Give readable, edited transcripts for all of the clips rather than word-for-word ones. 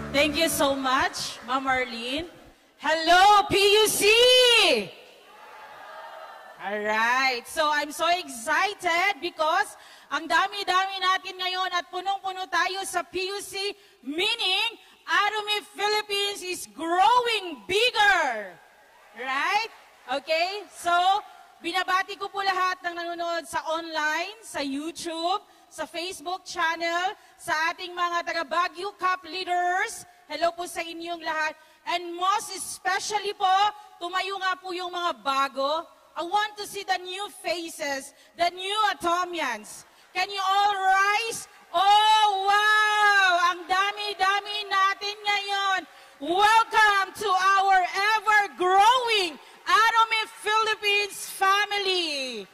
Thank you so much, Ma'am Marlene. Hello, PUC! Alright, so I'm so excited because ang dami-dami natin ngayon at punong-puno tayo sa PUC, meaning Atomy Philippines is growing bigger. Right? Okay, so binabati ko po lahat ng nanonood sa online, sa YouTube, sa Facebook channel, sa ating mga taga Baguio Cup leaders. Hello po sa inyong lahat. And most especially po, tumayo nga po yung mga bago. I want to see the new faces, the new Atomians. Can you all rise? Oh, wow! Ang dami-dami natin ngayon. Welcome to our ever-growing Atomy Philippines family.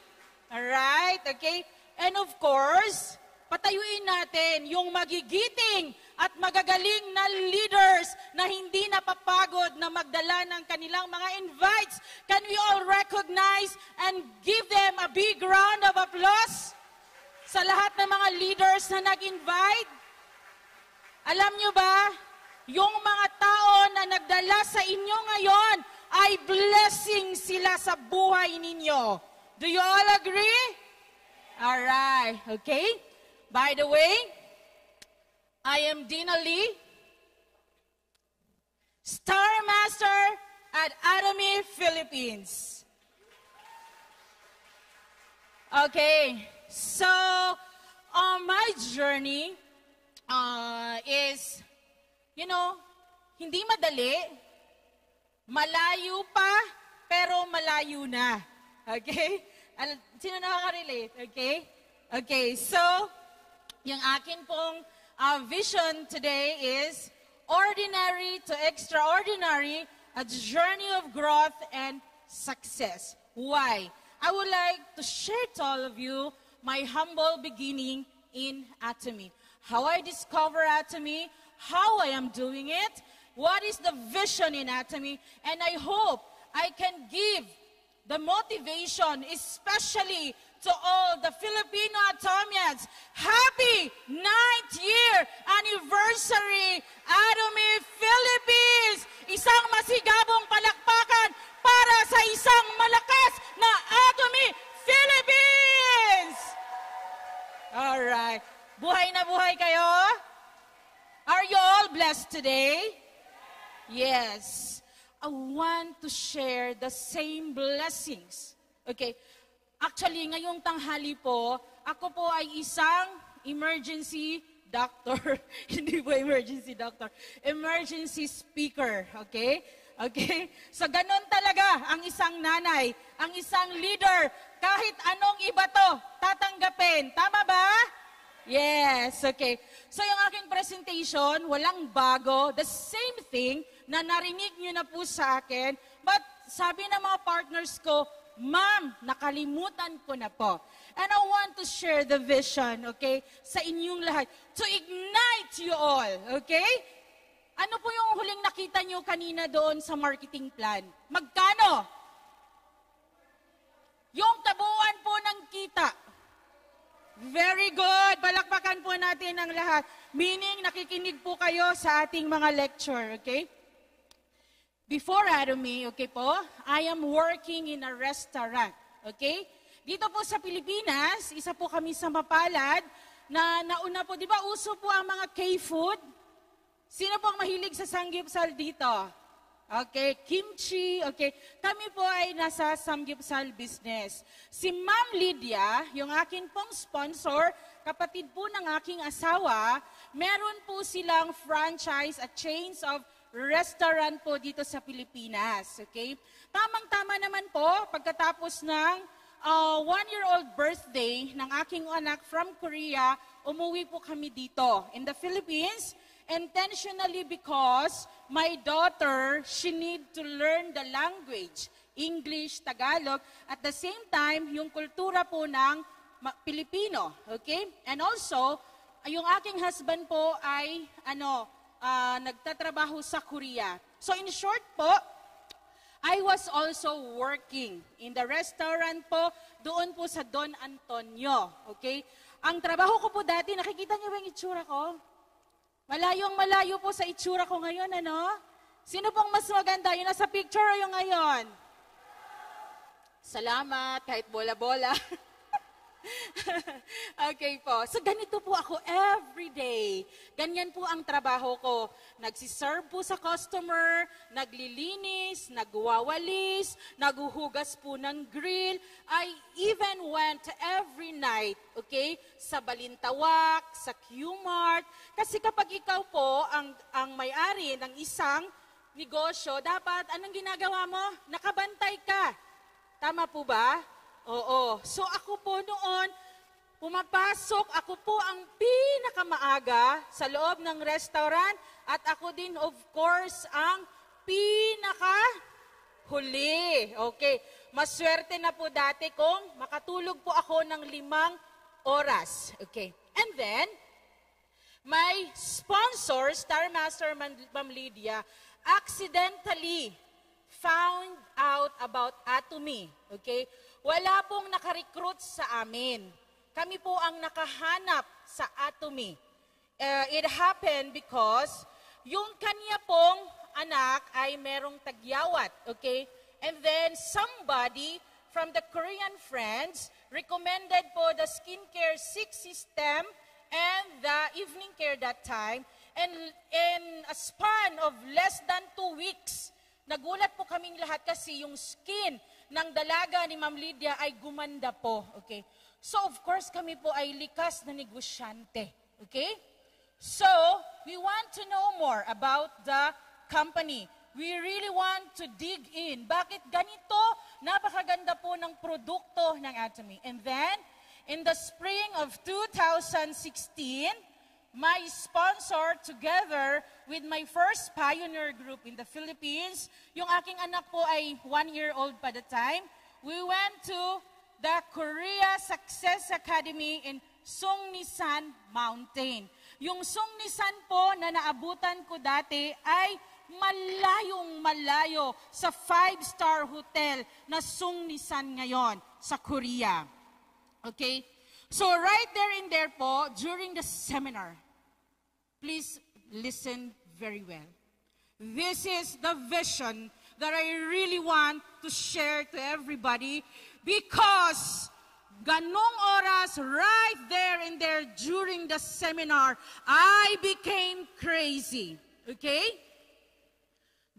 Alright, okay? And of course, patayuin natin yung magigiting at magagaling na leaders na hindi napapagod na magdala ng kanilang mga invites. Can we all recognize and give them a big round of applause sa lahat ng mga leaders na nag-invite? Alam nyo ba, yung mga tao na nagdala sa inyo ngayon ay blessing sila sa buhay ninyo. Do you all agree? Alright, okay? By the way, I am Dina Lee, Star Master at Atomy Philippines. Okay, so my journey is, hindi madali, malayo pa, pero malayo na. Okay? Sino nakaka-relate? Okay? Okay, so, yung akin pong vision today is ordinary to extraordinary, a journey of growth and success. Why? I would like to share to all of you my humble beginning in Atomy. How I discover Atomy, how I am doing it, what is the vision in Atomy, and I hope I can give the motivation, especially to all the Filipino Atomians. Happy 9th year anniversary, Atomy Philippines! Isang masigabong palakpakan para sa isang malakas na Atomy Philippines! Alright. Buhay na buhay kayo? Are you all blessed today? Yes. I want to share the same blessings. Okay. Actually, ngayong tanghali po, ako po ay isang emergency doctor. Hindi po emergency doctor. Emergency speaker. Okay? Okay? So, ganun talaga ang isang nanay, ang isang leader. Kahit anong iba to, tatanggapin. Tama ba? Yes. Okay. So, yung aking presentation, walang bago. The same thing na narinig nyo na po sa akin. But sabi ng mga partners ko, Ma'am, nakalimutan ko na po. And I want to share the vision, okay, sa inyong lahat. To ignite you all, okay? Ano po yung huling nakita nyo kanina doon sa marketing plan? Magkano? Yung tabuan po ng kita. Very good. Palakpakan po natin ang lahat. Meaning, nakikinig po kayo sa ating mga lecture, okay? Before Atomy, okay po, I am working in a restaurant, okay? Dito po sa Pilipinas, isa po kami sa mapalad na nauna po, di ba uso po ang mga K-food? Sino po ang mahilig sa samgyupsal dito? Okay, kimchi, okay. Kami po ay nasa samgyupsal business. Si Ma'am Lydia, yung akin pong sponsor, kapatid po ng aking asawa, meron po silang franchise at chains of restaurant po dito sa Pilipinas. Okay? Tamang-tama naman po, pagkatapos ng 1-year-old birthday ng aking anak from Korea, umuwi po kami dito in the Philippines, intentionally because my daughter, she need to learn the language, English, Tagalog, at the same time, yung kultura po ng Pilipino. Okay? And also, yung aking husband po ay, nagtatrabaho sa Korea. So in short po, I was also working in the restaurant po, doon po sa Don Antonio. Okay? Ang trabaho ko po dati, nakikita niyo ba yung itsura ko? Malayong malayo po sa itsura ko ngayon, ano? Sino pong mas maganda? Yung nasa picture o yung ngayon? Salamat, kahit bola-bola. Okay po. So ganito po ako everyday. Ganyan po ang trabaho ko. Nagsiserve po sa customer, naglilinis, nagwawalis, naguhugas po ng grill. I even went every night, okay, sa Balintawak, sa Q-Mart. Kasi kapag ikaw po ang may-ari ng isang negosyo, dapat anong ginagawa mo? Nakabantay ka. Tama po ba? Oo. So ako po noon, pumapasok, ako po ang pinakamaaga sa loob ng restaurant at ako din of course ang pinakahuli. Okay. Maswerte na po dati kung makatulog po ako ng 5 oras. Okay. And then, my sponsor, Star Master Ma'am Lydia, accidentally found out about Atomy. Okay? Wala pong nakarecruit sa amin. Kami po ang nakahanap sa Atomy. It happened because yung kanya pong anak ay merong tagyawat. Okay? And then somebody from the Korean friends recommended po the skincare 6 system and the evening care that time. And in a span of less than 2 weeks, nagulat po kaming lahat kasi yung skin ng dalaga ni Ma'am Lydia ay gumanda po. Okay? So of course kami po ay likas na negosyante. Okay? So, we want to know more about the company. We really want to dig in. Bakit ganito? Napakaganda po ng produkto ng Atomy. And then, in the spring of 2016, my sponsor together with my first pioneer group in the Philippines, yung aking anak po ay 1-year-old pa the time, we went to the Korea Success Academy in Sungnisan Mountain. Yung Sungnisan po na naabutan ko dati ay malayong malayo sa 5-star hotel na Sungnisan ngayon sa Korea. Okay? So right there in there po, during the seminar, please listen very well. This is the vision that I really want to share to everybody because ganong oras right there and there during the seminar, I became crazy. Okay?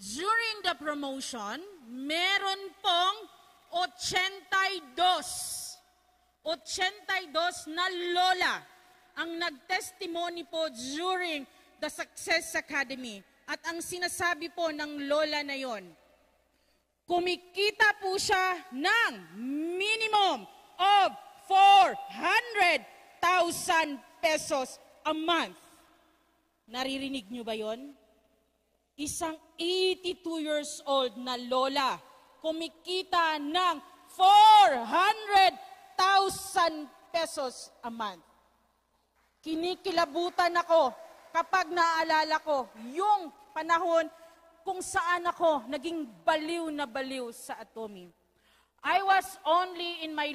During the promotion, meron pong 82 na lola ang nagtestimony po during the Success Academy. At ang sinasabi po ng lola na yon, kumikita po siya ng minimum of 400,000 pesos a month. Naririnig niyo ba yon? Isang 82 years old na lola, kumikita ng 400,000 pesos a month. Kinikilabutan ako kapag naaalala ko yung panahon kung saan ako naging baliw na baliw sa Atomy. I was only in my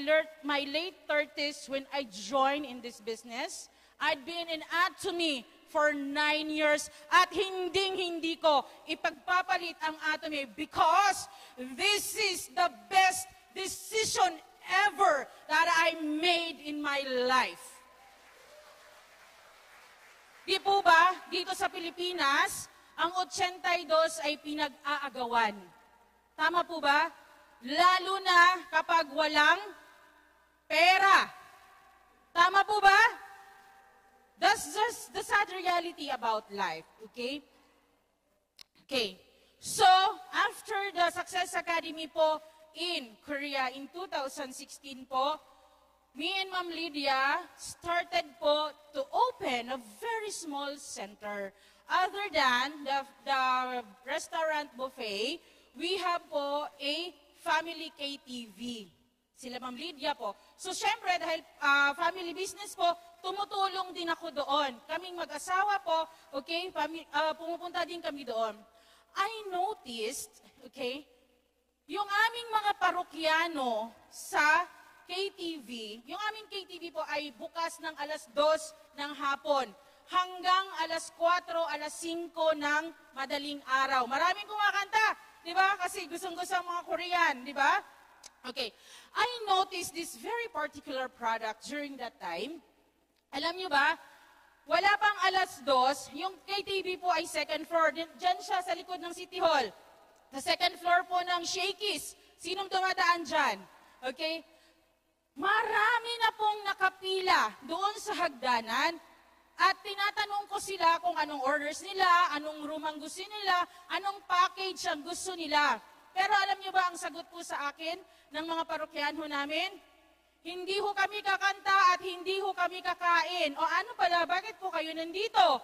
late 30s when I joined in this business. I'd been in Atomy for 9 years at hindi ko ipagpapalit ang Atomy because this is the best decision ever that I made in my life. Di po ba, dito sa Pilipinas, ang 82 ay pinag-aagawan. Tama po ba? Lalo na kapag walang pera. Tama po ba? That's just the sad reality about life, okay? Okay. So, after the Success Academy po in Korea in 2016 po, me and Ma'am Lydia started po to open a very small center. Other than the restaurant buffet, we have po a family KTV. Sila Ma'am Lydia po. So syempre dahil family business po, tumutulong din ako doon. Kaming mag-asawa po, okay, pumupunta din kami doon. I noticed, okay, yung aming mga parokyano sa KTV, yung aming KTV po ay bukas ng 2:00 ng hapon hanggang 4:00 alas 5 ng madaling araw. Maraming kumakanta, di ba? Kasi gustong-gusto ang mga Korean, di ba? Okay. I noticed this very particular product during that time. Alam niyo ba, wala pang alas 2, yung KTV po ay second floor. Diyan siya sa likod ng City Hall. Sa second floor po ng Shakey's. Sinong dumadaan dyan? Okay? Marami na pong nakapila doon sa hagdanan at tinatanong ko sila kung anong orders nila, anong room ang gusto nila, anong package ang gusto nila. Pero alam niyo ba ang sagot po sa akin ng mga parokyahan namin? Hindi ho kami kakanta at hindi ho kami kakain. O ano pala, bakit po kayo nandito?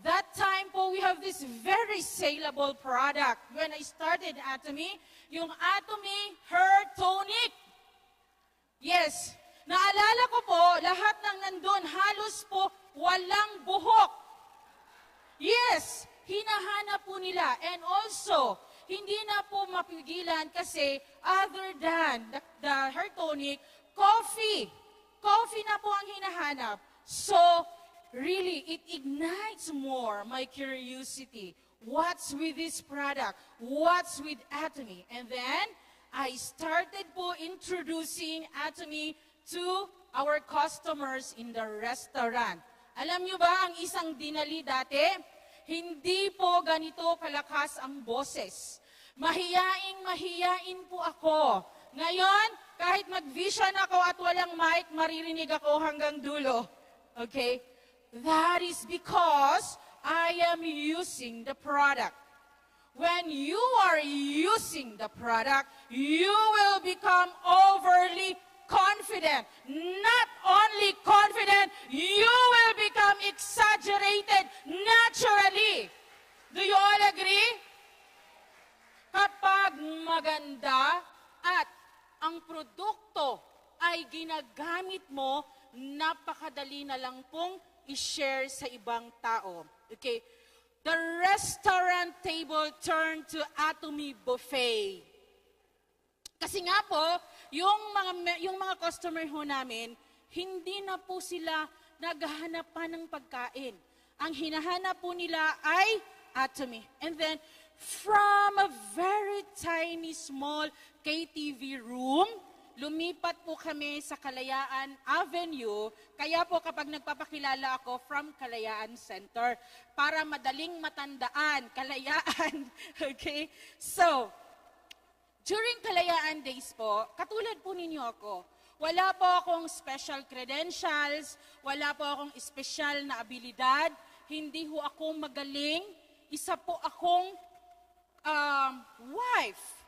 That time po, we have this very saleable product. When I started Atomy, yung Atomy Hair Tonic. Yes, naalala ko po, lahat ng nandun, halos po walang buhok. Yes, hinahanap po nila. And also, hindi na po mapigilan kasi other than the hair tonic, coffee. Coffee na po ang hinahanap. So, really, it ignites more my curiosity. What's with this product? What's with Atomy? And then, I started po introducing Atomy to our customers in the restaurant. Alam niyo ba, ang isang dinali dati, hindi po ganito kalakas ang boses. Mahiyain po ako. Ngayon, kahit mag-vision ako at walang mic, maririnig ako hanggang dulo. Okay? That is because I am using the product. When you are using the product, you will become overly confident. Not only confident, you will become exaggerated naturally. Do you all agree? Kapag maganda at ang produkto ay ginagamit mo, napakadali na lang pong i-share sa ibang tao. Okay? The restaurant table turned to Atomy buffet. Kasi nga po, yung mga customer ho namin, hindi na po sila naghahanap pa ng pagkain. Ang hinahanap po nila ay Atomy. And then, from a very tiny, small KTV room, lumipat po kami sa Kalayaan Avenue. Kaya po kapag nagpapakilala ako from Kalayaan Center, para madaling matandaan, Kalayaan. Okay? So, during Kalayaan Days po, katulad po ninyo ako, wala po akong special credentials, wala po akong espesyal na abilidad, hindi ho ako magaling, isa po akong wife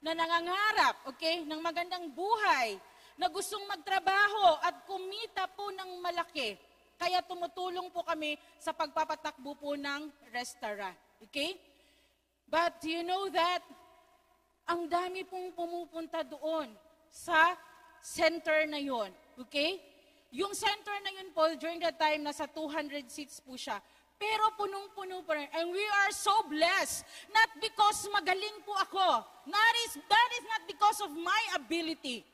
na nangangarap, okay, ng magandang buhay, na gustong magtrabaho at kumita po ng malaki. Kaya tumutulong po kami sa pagpapatakbo po ng restaurant. Okay? But you know that ang dami pong pumupunta doon sa center na yon. Okay? Yung center na yun po, during that time, nasa 200 seats po siya. Pero punong-puno pa rin. And we are so blessed. Not because magaling po ako. That is not because of my ability.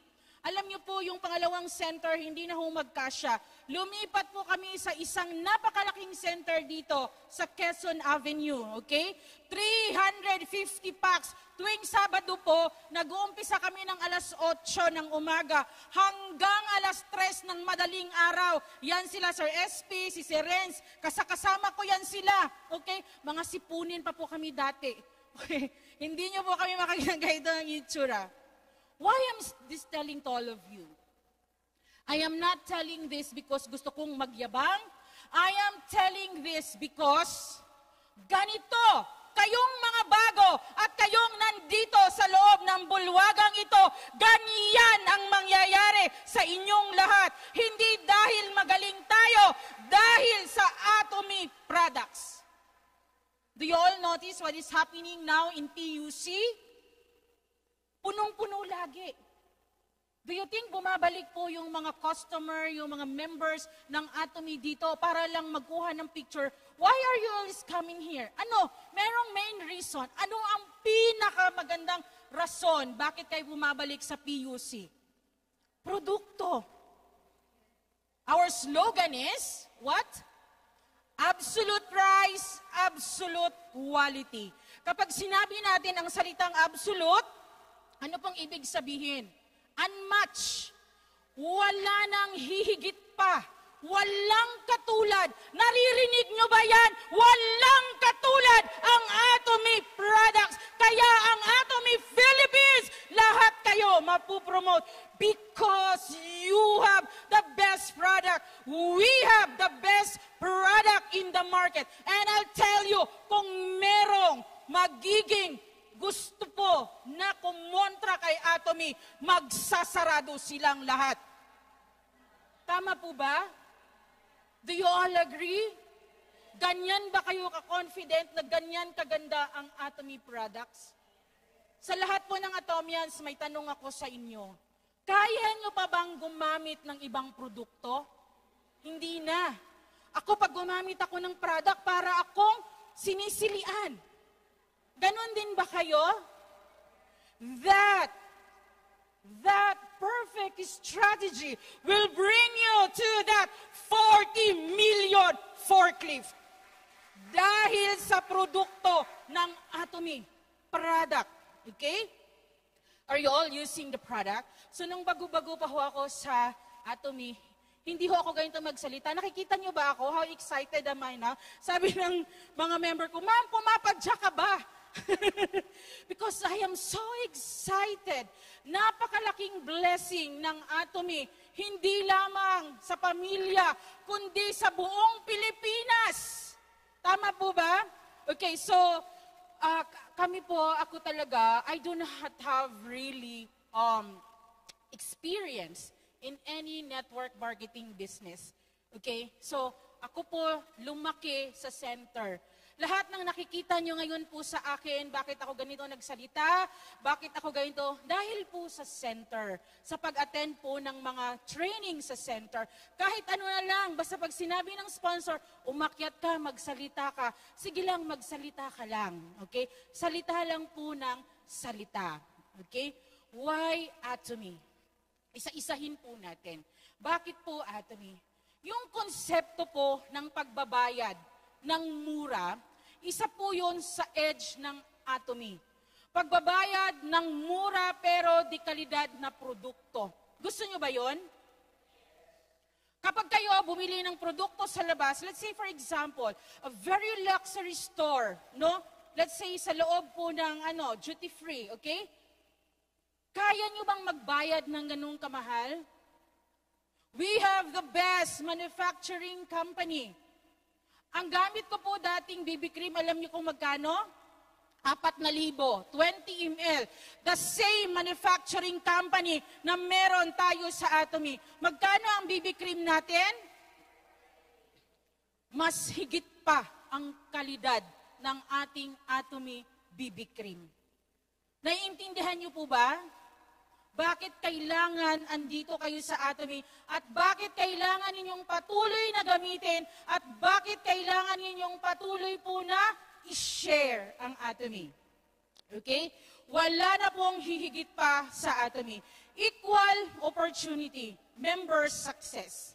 Alam niyo po, yung pangalawang center, hindi na ho magkasya. Lumipat po kami sa isang napakalaking center dito sa Quezon Avenue. Okay? 350 packs. Tuwing Sabado po, nag-uumpisa kami ng alas 8 ng umaga hanggang alas 3 ng madaling araw. Yan sila, Sir SP, si Sir Renz. Kasama ko yan sila. Okay? Mga sipunin pa po kami dati. Okay? Hindi niyo po kami makagagay doon ng itsura. Why am this telling to all of you? I am not telling this because gusto kong magyabang. I am telling this because ganito, kayong mga bago at kayong nandito sa loob ng bulwagang ito, ganyan ang mangyayari sa inyong lahat. Hindi dahil magaling tayo, dahil sa Atomy products. Do you all notice what is happening now in PUC? Punong-puno lagi. Do you think bumabalik po yung mga customer, yung mga members ng Atomy dito para lang magkuha ng picture? Why are you always coming here? Ano? Merong main reason. Ano ang pinakamagandang rason bakit kayo bumabalik sa PUC? Produkto. Our slogan is, what? Absolute price, absolute quality. Kapag sinabi natin ang salitang absolute, ano pong ibig sabihin? Unmatched. Wala nang hihigit pa. Walang katulad. Naririnig nyo ba yan? Walang katulad ang Atomy products. Kaya ang Atomy Philippines, lahat kayo mapupromote because you have the best product. We have the best product in the market. And I'll tell you, kung merong magiging gusto po na kumontra kay Atomy, magsasarado silang lahat. Tama po ba? Do you all agree? Ganyan ba kayo ka-confident na ganyan kaganda ang Atomy products? Sa lahat po ng Atomians, may tanong ako sa inyo. Kaya nyo pa bang gumamit ng ibang produkto? Hindi na. Ako pag gumamit ako ng product, para akong sinisilian. Ganon din ba kayo? That perfect strategy will bring you to that 40 million forklift. Dahil sa produkto ng Atomy product. Okay? Are you all using the product? So nung bago-bago pa ho ako sa Atomy, hindi ho ako ganito magsalita. Nakikita niyo ba ako? How excited am I now? Sabi ng mga member ko, Ma'am, pumapadya ka ba? Because I am so excited. Napakalaking blessing ng Atomy, hindi lamang sa pamilya, kundi sa buong Pilipinas. Tama po ba? Okay, so kami po, ako talaga, I do not have really experience in any network marketing business. Okay, so ako po lumaki sa center. Lahat ng nakikita nyo ngayon po sa akin, bakit ako ganito nagsalita, bakit ako ganito, dahil po sa center, sa pag-attend po ng mga training sa center. Kahit ano na lang, basta pag sinabi ng sponsor, umakyat ka, magsalita ka, sige lang, magsalita ka lang. Okay? Salita lang po ng salita. Okay? Why Atomy? Isa-isahin po natin. Bakit po Atomy? Yung konsepto po ng pagbabayad ng mura, isa po yun sa edge ng Atomy. Pagbabayad ng mura pero di kalidad na produkto. Gusto nyo ba yun? Kapag kayo bumili ng produkto sa labas, let's say for example, a very luxury store, no? Let's say sa loob po ng duty free, okay? Kaya nyo bang magbayad ng ganung kamahal? We have the best manufacturing company. Ang gamit ko po dating BB cream, alam niyo kung magkano? 4,000, 20 ml. The same manufacturing company na meron tayo sa Atomy. Magkano ang BB cream natin? Mas higit pa ang kalidad ng ating Atomy BB cream. Naiintindihan niyo po ba? Bakit kailangan andito kayo sa Atomy at bakit kailangan ninyong patuloy na gamitin at bakit kailangan ninyong patuloy po na i-share ang Atomy. Okay? Wala na pong hihigit pa sa Atomy. Equal opportunity, member success.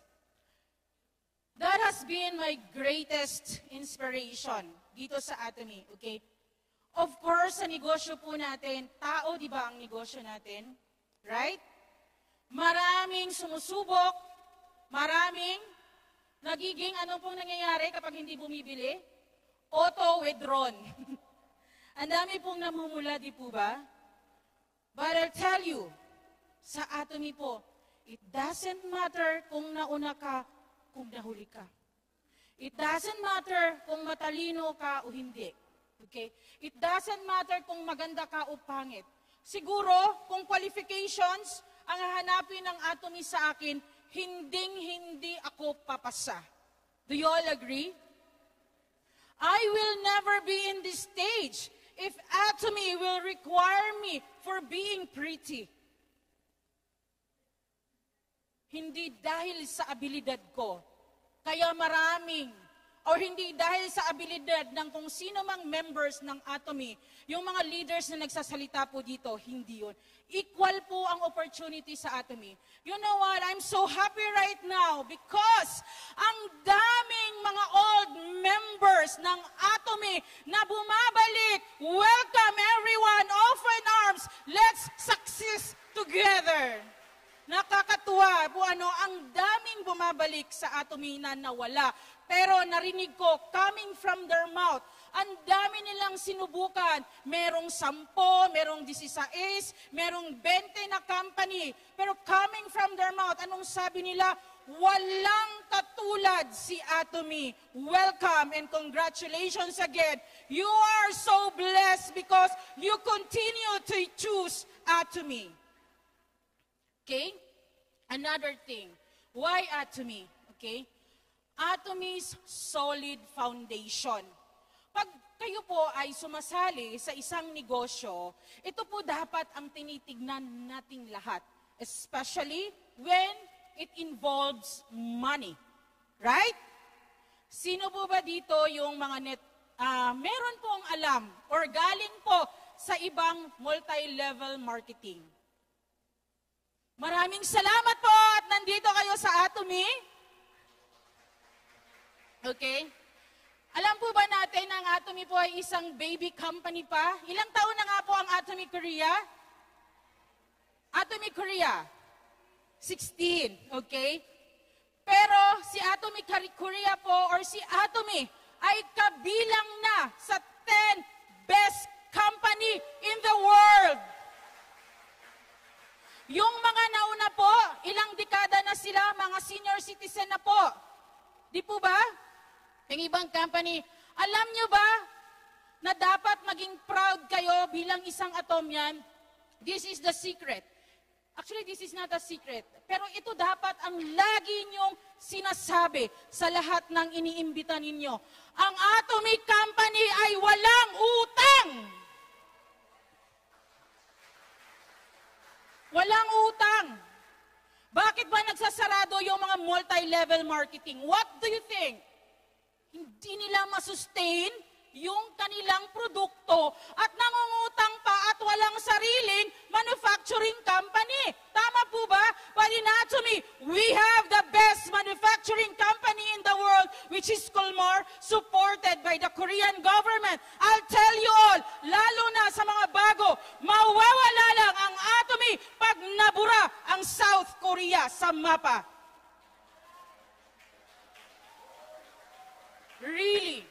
That has been my greatest inspiration dito sa Atomy. Okay? Of course, sa negosyo po natin, tao, di ba ang negosyo natin? Right? Maraming sumusubok, maraming nagiging ano pong nangyayari kapag hindi bumibili? Auto-withdrawn. Ang dami pong namumula, di po ba? But I'll tell you, sa Atomy po, it doesn't matter kung nauna ka, kung nahuli ka. It doesn't matter kung matalino ka o hindi. Okay? It doesn't matter kung maganda ka o pangit. Siguro, kung qualifications ang hahanapin ng Atomy sa akin, hindi ako papasa. Do you all agree? I will never be in this stage if Atomy will require me for being pretty. Hindi dahil sa abilidad ko. Kaya maraming or hindi dahil sa abilidad ng kung sino mang members ng Atomy, yung mga leaders na nagsasalita po dito, hindi yun. Equal po ang opportunity sa Atomy. You know what? I'm so happy right now because ang daming mga old members ng Atomy na bumabalik. Welcome everyone, open arms. Let's succeed together. Nakakatuwa po ang daming bumabalik sa Atomy na nawala. Pero narinig ko, coming from their mouth, ang dami nilang sinubukan. Merong 10, merong 16, merong 20 na company. Pero coming from their mouth, anong sabi nila? Walang katulad si Atomy. Welcome and congratulations again. You are so blessed because you continue to choose Atomy. Okay? Another thing. Why Atomy? Okay? Atomy's solid foundation. Pag kayo po ay sumasali sa isang negosyo, ito po dapat ang tinitignan nating lahat. Especially when it involves money. Right? Sino po ba dito yung mga meron pong alam or galing po sa ibang multi-level marketing? Maraming salamat po at nandito kayo sa Atomy. Okay? Alam po ba natin na ang Atomy po ay isang baby company pa? Ilang taon na nga po ang Atomy Korea? Atomy Korea, 16, okay? Pero si Atomy Korea po or si Atomy ay kabilang na sa 10 best company in the world. Yung mga nauna po, ilang dekada na sila, mga senior citizen na po. Di po ba? Yung ibang company, alam nyo ba na dapat maging proud kayo bilang isang Atomian? This is the secret. Actually, this is not a secret. Pero ito dapat ang lagi nyong sinasabi sa lahat ng iniimbita ninyo. Ang Atomy Company ay walang utang. Walang utang. Bakit ba nagsasarado yung mga multi-level marketing? What do you think? Hindi nila masustain yung kanilang produkto at nangungutang pa at walang sariling manufacturing company. Tama po ba? But in Atomy, we have the best manufacturing company in the world, which is Colmar, supported by the Korean government. I'll tell you all, lalo na sa mga bago, mawawala lang ang Atomy pag nabura ang South Korea sa mapa. Really?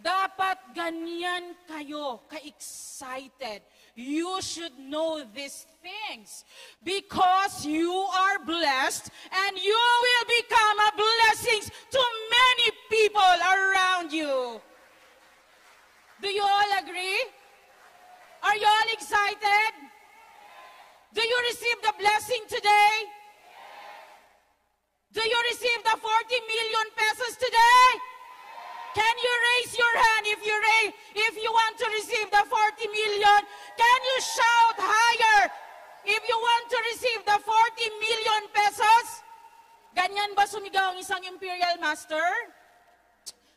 Dapat ganyan kayo ka-excited. You should know these things because you are blessed and you will become a blessing to many people around you. Do you all agree? Are you all excited? Do you receive the blessing today? Do you receive the 40 million pesos today? Can you raise your hand if you want to receive the 40 million? Can you shout higher if you want to receive the 40 million pesos? Ganyan ba sumigaw ang isang Imperial Master?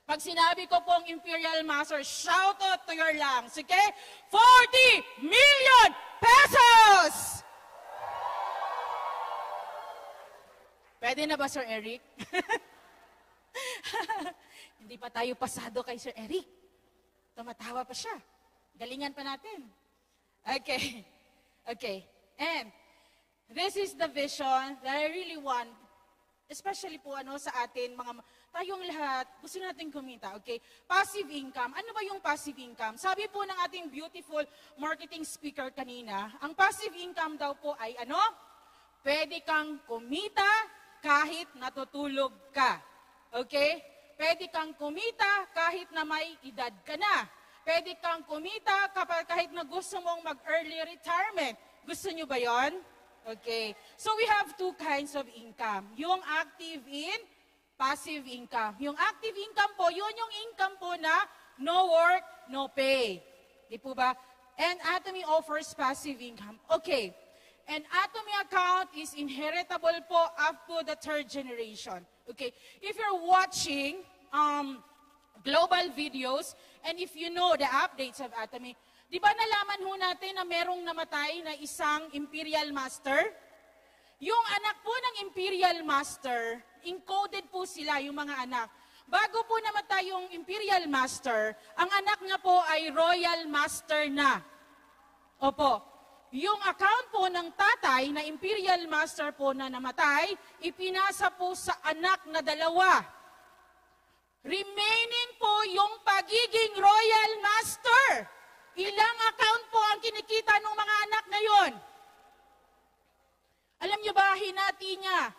Pag sinabi ko pong Imperial Master, shout out to your lungs, okay? 40 million pesos! Pwede na ba, Sir Eric? Hindi pa tayo pasado kay Sir Eric. Tumatawa pa siya. Galingan pa natin. Okay. Okay. And this is the vision that I really want, especially po sa atin, tayong lahat, gusto natin kumita, okay? Passive income. Ano ba yung passive income? Sabi po ng ating beautiful marketing speaker kanina, ang passive income daw po ay pwede kang kumita kahit natutulog ka. Okay? Pwede kang kumita kahit na may edad ka na. Pwede kang kumita kahit na gusto mong mag-early retirement. Gusto nyo ba yon? Okay. So we have two kinds of income. Yung active in, passive income. Yung active income po, yun yung income po na no work, no pay. Di po ba? And Atomy offers passive income. Okay. And Atomy account is inheritable po up to the 3rd generation. Okay, if you're watching global videos. And if you know the updates of Atomy, di ba nalaman ho natin na merong namatay na isang Imperial Master? Yung anak po ng Imperial Master, encoded po sila yung mga anak. Bago po namatay yung Imperial Master, ang anak nga po ay Royal Master na. Opo. Yung account po ng tatay na Imperial Master po na namatay, ipinasa po sa anak na dalawa. Remaining po yung pagiging Royal Master. Ilang account po ang kinikita ng mga anak ngayon? Alam niyo ba, hinati niya.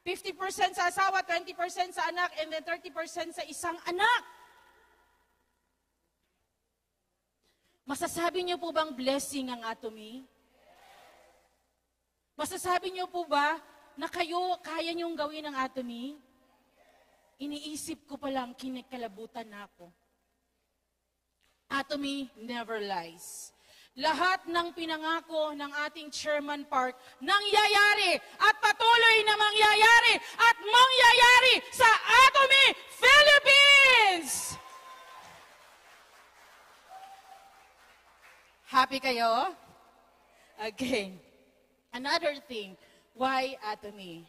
50% sa asawa, 20% sa anak, and then 30% sa isang anak. Masasabi niyo po bang blessing ang Atomy? Masasabi niyo po ba na kayo, kaya niyong gawin ang Atomy? Iniisip ko pa lang, kinikalabutan na ako. Atomy never lies. Lahat ng pinangako ng ating Chairman Park nangyayari at patuloy na mangyayari at mangyayari sa Atomy Philippines! Happy kayo? Okay. Another thing, why Atomy?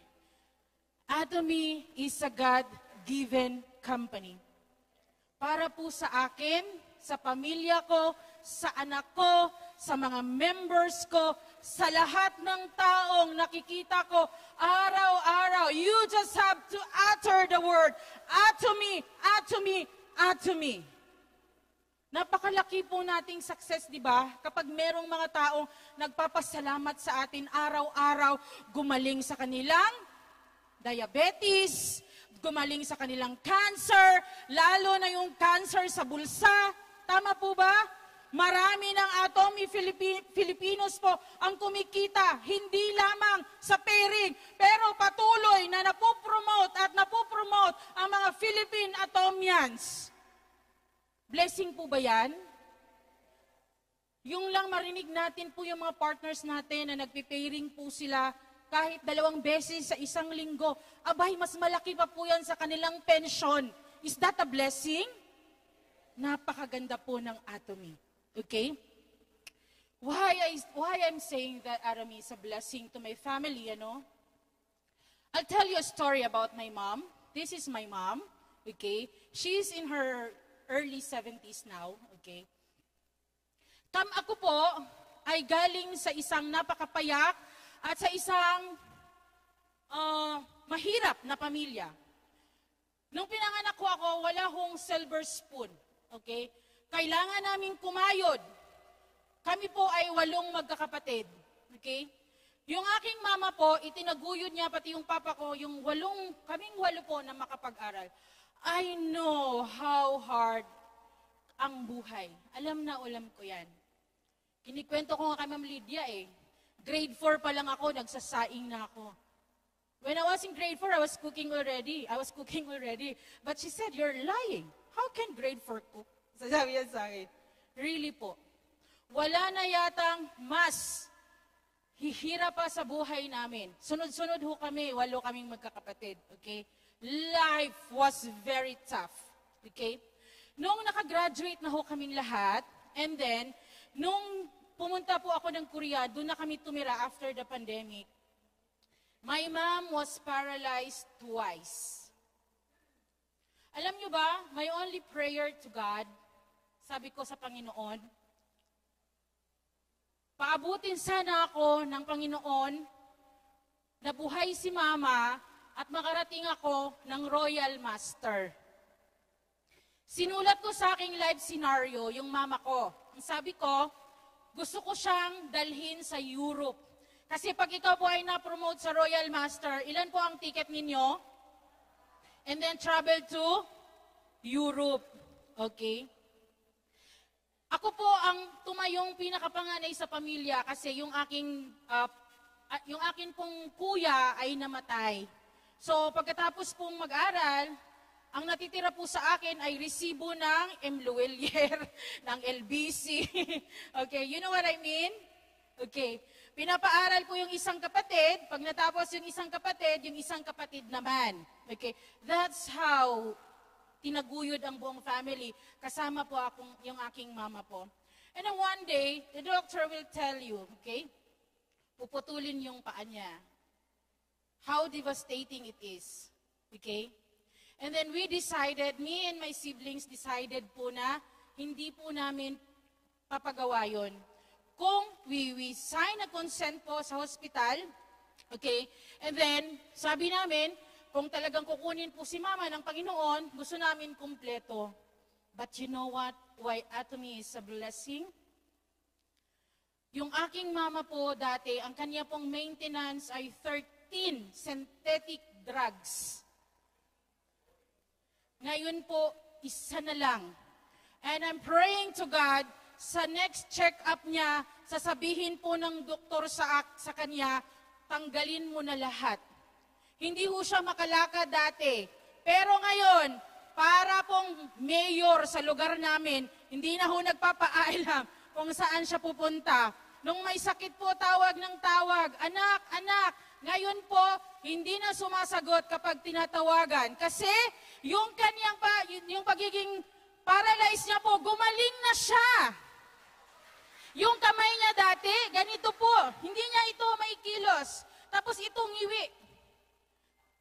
Atomy is a God-given company. Para po sa akin, sa pamilya ko, sa anak ko, sa mga members ko, sa lahat ng taong nakikita ko, araw-araw, you just have to utter the word, Atomy, Atomy, Atomy. Napakalaki po nating success, di ba? Kapag merong mga taong nagpapasalamat sa atin araw-araw, gumaling sa kanilang diabetes, gumaling sa kanilang cancer, lalo na yung cancer sa bulsa. Tama po ba? Marami ng Atomy Filipinos po ang kumikita, hindi lamang sa pairing, pero patuloy na napopromote at napopromote ang mga Philippine Atomians. Blessing po ba yan? Yung lang marinig natin po yung mga partners natin na nagpipairing po sila kahit 2 beses sa isang linggo. Abay, mas malaki pa po yan sa kanilang pension. Is that a blessing? Napakaganda po ng Atomy. Okay? Why I'm saying that Atomy is a blessing to my family, I'll tell you a story about my mom. This is my mom, okay? She's in her early 70s now, okay? Ako po ay galing sa isang napakapayak at sa isang mahirap na pamilya. Nung pinanganak ko ako, wala hong silver spoon, okay? Kailangan naming kumayod. Kami po ay 8 magkakapatid, okay? Yung aking mama po, itinaguyod niya, pati yung papa ko, kaming 8 po na makapag-aral. I know how hard ang buhay. Alam ko yan. Kinikwento ko nga kay Ma'am Lydia Grade 4 pa lang ako, nagsasaing na ako. When I was in grade 4, I was cooking already. But she said, you're lying. How can grade 4 cook? Sabi yan sa akin. Really po. Wala na yatang mas hihirap pa sa buhay namin. Sunod-sunod ho kami, 8 kaming magkakapatid. Okay? Life was very tough. Okay? Nung nakagraduate na ho kaming lahat, and then, nung pumunta po ako ng Korea, doon na kami tumira after the pandemic. My mom was paralyzed twice. Alam nyo ba, my only prayer to God, sabi ko sa Panginoon, paabutin sana ako ng Panginoon na buhay si Mama at makarating ako ng Royal Master. Sinulat ko sa aking life scenario yung mama ko. Ang sabi ko, gusto ko siyang dalhin sa Europe. Kasi pag ikaw po ay na-promote sa Royal Master, ilan po ang ticket ninyo? And then travel to Europe. Okay? Ako po ang tumayong pinakapanganay sa pamilya kasi yung akin pong kuya ay namatay. So pagkatapos pong mag-aral, ang natitira po sa akin ay resibo ng Emluelier, ng LBC. Okay, you know what I mean? Okay. Pinapaaral ko yung isang kapatid, pag natapos yung isang kapatid naman. Okay. That's how tinaguyod ang buong family. Kasama po yung aking mama po. And then one day, the doctor will tell you, okay, puputulin yung paa niya. How devastating it is. Okay? And then we decided, me and my siblings decided po na hindi po namin papagawa yun. Kung we sign a consent po sa hospital, okay, and then sabi namin, kung talagang kukunin po si Mama ng Panginoon, gusto namin kumpleto. But you know what? Why Atomy is a blessing? Yung aking mama po dati, ang kanya pong maintenance ay 13 synthetic drugs. Ngayon po, isa na lang. And I'm praying to God, sa next check-up niya, sasabihin po ng doktor sa kanya, tanggalin mo na lahat. Hindi ho siya makalakad dati. Pero ngayon, para pong mayor sa lugar namin, hindi na ho nagpapaalam kung saan siya pupunta. Nung may sakit po, tawag ng tawag, anak, anak. Ngayon po, hindi na sumasagot kapag tinatawagan. Kasi yung kanyang yung pagiging paralyzed niya po, gumaling na siya. Yung kamay niya dati, ganito po. Hindi niya ito maikilos. Tapos itong iwi.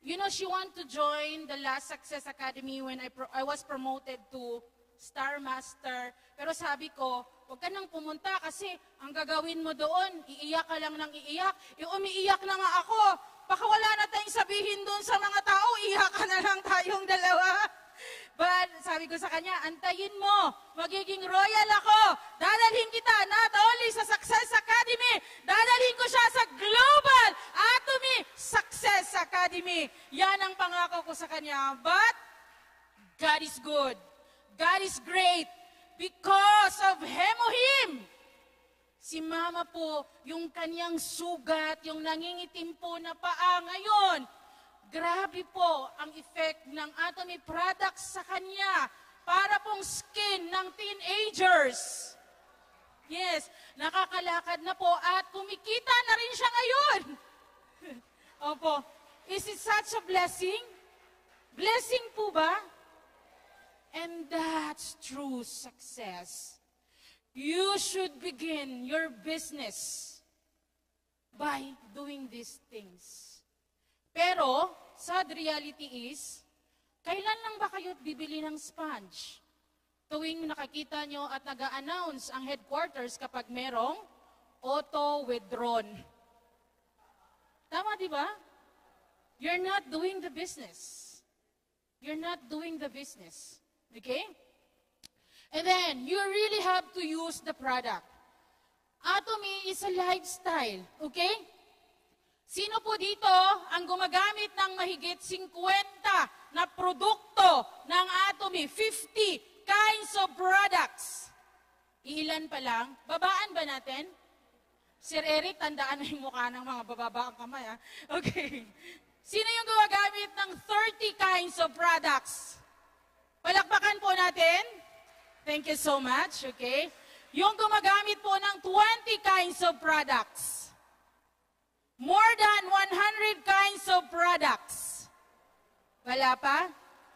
You know, she want to join the Last Success Academy when I was promoted to Star Master. Pero sabi ko, huwag ka nang pumunta kasi ang gagawin mo doon, iiyak ka lang ng iiyak. Umiiyak na nga ako. Baka wala na tayong sabihin doon sa mga tao, iiyak ka na lang tayong dalawa. But sabi ko sa kanya, antayin mo, magiging royal ako. Dadalhin kita not only sa Success Academy, dadalhin ko siya sa Global Atomy Success Academy. Yan ang pangako ko sa kanya. But God is good. God is great because of Hemohim. Si Mama po, yung kanyang sugat, yung nangingitim po na paa ngayon, grabe po ang effect ng Atomy products sa kanya para pong skin ng teenagers. Yes, nakakalakad na po at kumikita na rin siya ngayon. Opo, is it such a blessing? Blessing po ba? And that's true success. You should begin your business by doing these things. Pero, sad reality is, kailan lang ba kayo bibili ng sponge? Tuwing nakakita nyo at nag-a-announce ang headquarters kapag merong auto-withdrawn. Tama, di ba? You're not doing the business. You're not doing the business. Okay? And then, you really have to use the product. Atomy is a lifestyle. Okay? Sino po dito ang gumagamit ng mahigit 50 na produkto ng Atomy? 50 kinds of products. Ilan pa lang? Babaan ba natin? Sir Eric, tandaan na yung mukha ng mga bababa ang kamay. Ha? Okay. Sino yung gumagamit ng 30 kinds of products? Palakpakan po natin. Thank you so much. Okay. Yung gumagamit po ng 20 kinds of products. More than 100 kinds of products. Wala pa?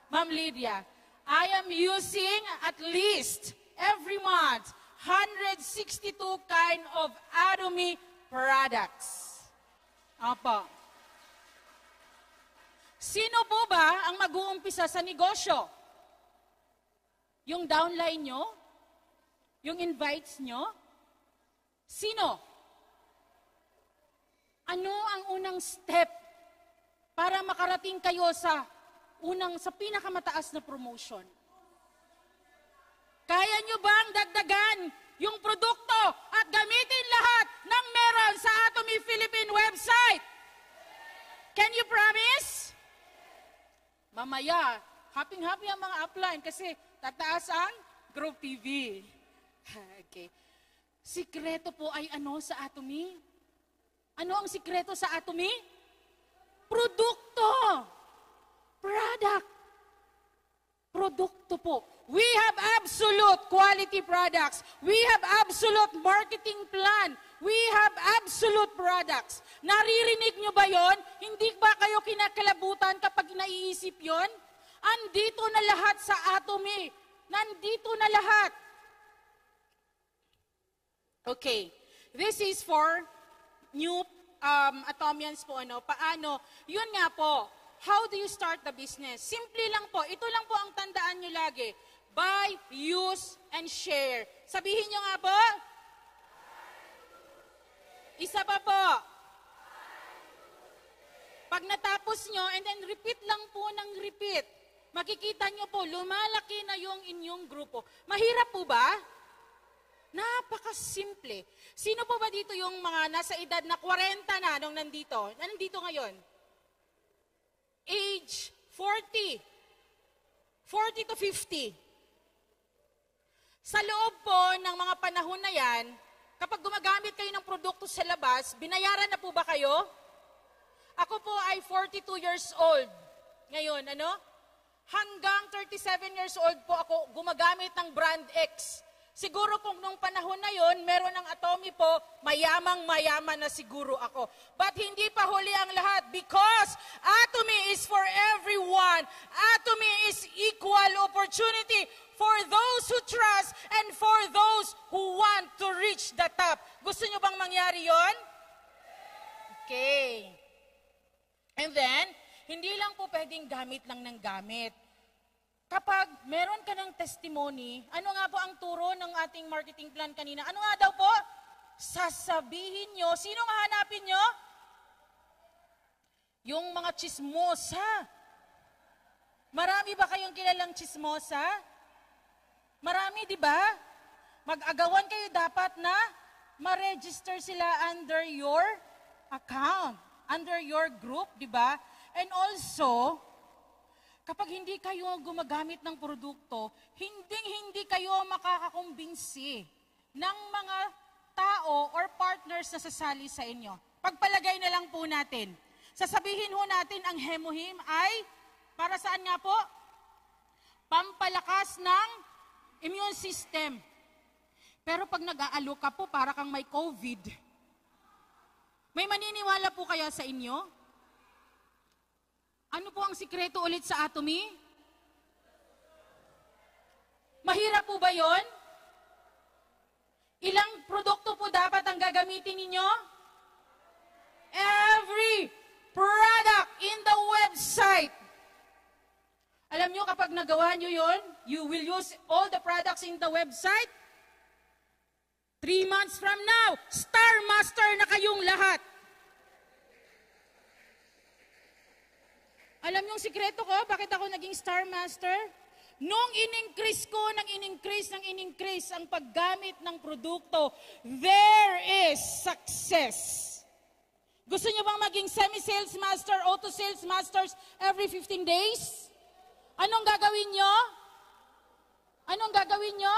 Ma'am Lydia, I am using at least every month 162 kind of Atomy products. Opo. Sino po ba ang mag-uumpisa sa negosyo? Yung downline nyo? Yung invites nyo? Sino? Ano ang unang step para makarating kayo sa pinakamataas na promotion? Kaya nyo bang dagdagan yung produkto at gamitin lahat ng meron sa Atomy Philippine website? Can you promise? Mamaya, happy-happy ang mga upline kasi tataas ang Group TV. Okay. Sikreto po ay ano sa Atomy? Ano ang sikreto sa Atomy? Produkto. Product. Produkto po. We have absolute quality products. We have absolute marketing plan. We have absolute products. Naririnig nyo ba yon? Hindi ba kayo kinakalabutan kapag naiisip yon? Andito na lahat sa Atomy. Nandito na lahat. Okay. This is for new Atomians po. Paano? Yun nga po. How do you start the business? Simple lang po. Ito lang po ang tandaan nyo lagi. Buy, use, and share. Sabihin nyo nga po. Isa pa po. Pag natapos nyo, and then repeat lang po ng repeat. Makikita nyo po, lumalaki na yung inyong grupo. Mahirap po ba? Napakasimple. Sino po ba dito yung mga nasa edad na 40 na nung nandito? Nandito ngayon? Age 40. 40 to 50. Sa loob po ng mga panahon na yan, kapag gumagamit kayo ng produkto sa labas, binayaran na po ba kayo? Ako po ay 42 years old. Ngayon, hanggang 37 years old po ako gumagamit ng brand X. Siguro kung nung panahon na yon, meron ng Atomy po, mayamang-mayaman na siguro ako. But hindi pa huli ang lahat because Atomy is for everyone. Atomy is equal opportunity for those who trust and for those who want to reach the top. Gusto nyo bang mangyari yon? Okay. And then, hindi lang po pwedeng gamit lang ng gamit. Kapag meron ka ng testimony, ano nga po ang turo ng ating marketing plan kanina? Ano nga daw po? Sasabihin nyo. Sino nga hanapin nyo? Yung mga chismosa. Marami ba kayong kilalang chismosa? Marami, di ba? Mag-agawan kayo dapat na ma-register sila under your account, under your group, di ba? And also, kapag hindi kayo gumagamit ng produkto, hindi kayo makakakumbinsi ng mga tao or partners na sasali sa inyo. Pagpalagay na lang po natin. Sasabihin ho natin ang Hemohim ay, para saan nga po? Pampalakas ng immune system. Pero pag nag-aalok ka po, para kang may COVID. May maniniwala po kaya sa inyo? Ano po ang sikreto ulit sa Atomy? Mahirap po ba yon? Ilang produkto po dapat ang gagamitin ninyo? Every product in the website. Alam nyo, kapag nagawa nyo yon, you will use all the products in the website. 3 months from now, Star Master na kayong lahat. Alam niyo yung sikreto ko, bakit ako naging Star Master? Nung in-increase ko, in-increase ang paggamit ng produkto, there is success. Gusto niyo bang maging semi-sales master, auto-sales masters every 15 days? Anong gagawin niyo? Anong gagawin niyo?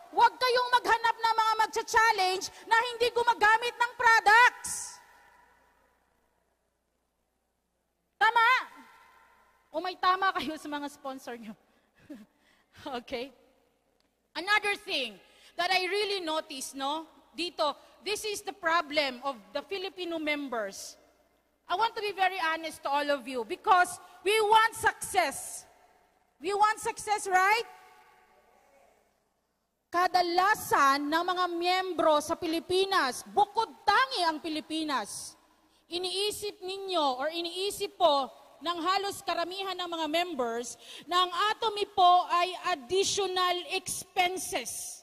Huwag kayong maghanap ng mga magcha-challenge na hindi gumagamit ng products. Tama? O may tama kayo sa mga sponsor nyo. Okay? Another thing that I really noticed, dito, this is the problem of the Filipino members. I want to be very honest to all of you because we want success. We want success, right? Kadalasan ng mga miyembro sa Pilipinas, bukod tangi ang Pilipinas, iniisip ninyo or iniisip po ng halos karamihan ng mga members na ang Atomy po ay additional expenses.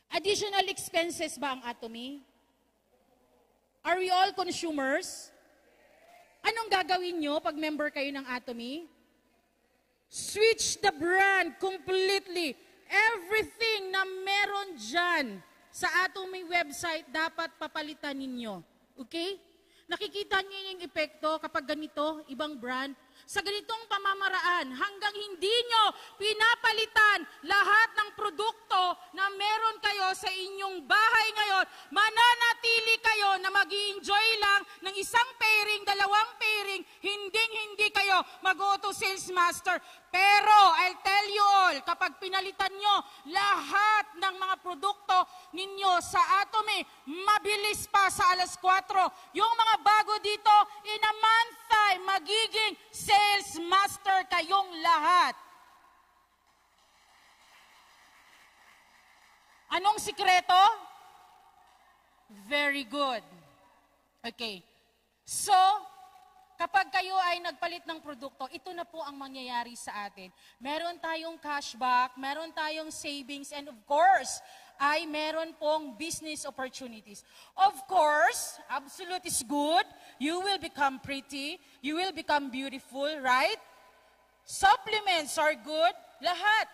Additional expenses ba ang Atomy? Are we all consumers? Anong gagawin nyo pag member kayo ng Atomy? Switch the brand completely. Everything na meron dyan sa Atomy website dapat papalitan ninyo. Okay? Nakikita niyo yung epekto kapag ganito, ibang brand, sa ganitong pamamaraan, hanggang hindi nyo pinapalitan lahat ng produkto na meron kayo sa inyong bahay ngayon, mananatili kayo na mag-i-enjoy lang ng isang pairing, dalawang pairing, hindi kayo mag-auto sales master. Pero, I'll tell you all, kapag pinalitan nyo lahat ng mga produkto ninyo sa Atomy, mabilis pa sa alas 4. Yung mga bago dito, in a month time, magiging sales master kayong lahat. Anong sikreto? Very good. Okay. So, kapag kayo ay nagpalit ng produkto, ito na po ang mangyayari sa atin. Meron tayong cashback, meron tayong savings, and of course, ay meron pong business opportunities. Of course, absolute is good. You will become pretty. You will become beautiful, right? Supplements are good. Lahat.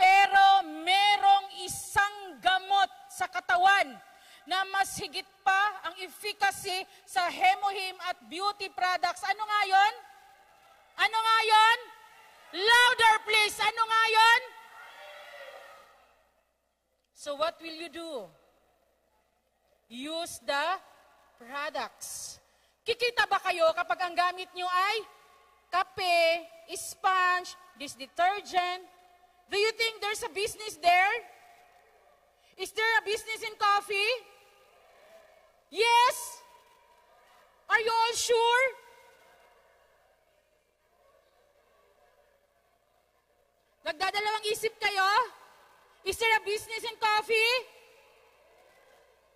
Pero merong isang gamot sa katawan na mas higit pa ang efficacy sa Hemohim at beauty products. Ano nga yun? Ano nga yun? Louder please! Ano nga yun? So what will you do? Use the products. Kikita ba kayo kapag ang gamit nyo ay kape, sponge, this detergent? Do you think there's a business there? Is there a business in coffee? Yes? Are you all sure? Nagdadalawang isip kayo? Is there a business in coffee?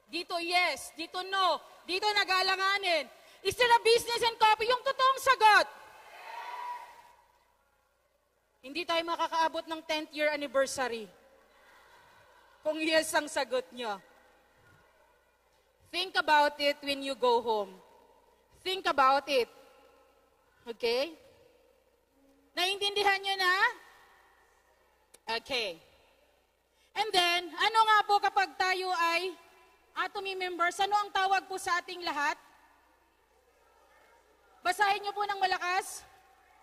Dito yes, dito no, dito nag-aalanganin. Is there a business in coffee? Yung totoong sagot. Hindi tayo makakaabot ng 10th year anniversary. Kung yes ang sagot nyo. Think about it when you go home. Think about it. Okay? Naintindihan nyo na? Okay. And then, ano nga po kapag tayo ay Atomy members, ano ang tawag po sa ating lahat? Basahin nyo po ng malakas.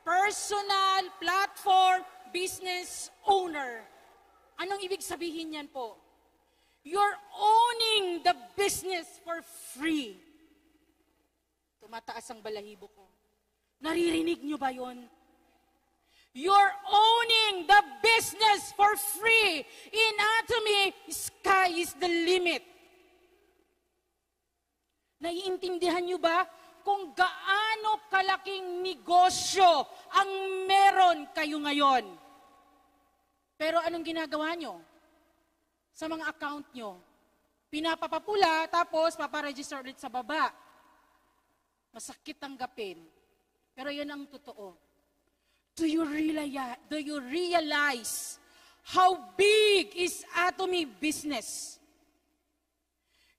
Personal platform business owner. Anong ibig sabihin yan po? You're owning the business for free. Tumataas ang balahibo ko. Naririnig nyo ba yon? You're owning the business for free. In Atomy, sky is the limit. Naiintindihan nyo ba kung gaano kalaking negosyo ang meron kayo ngayon? Pero anong ginagawa nyo? Sa mga account nyo, pinapapapula, tapos paparegister ulit sa baba. Masakit tanggapin. Pero yun ang totoo. Do you realize how big is Atomy business?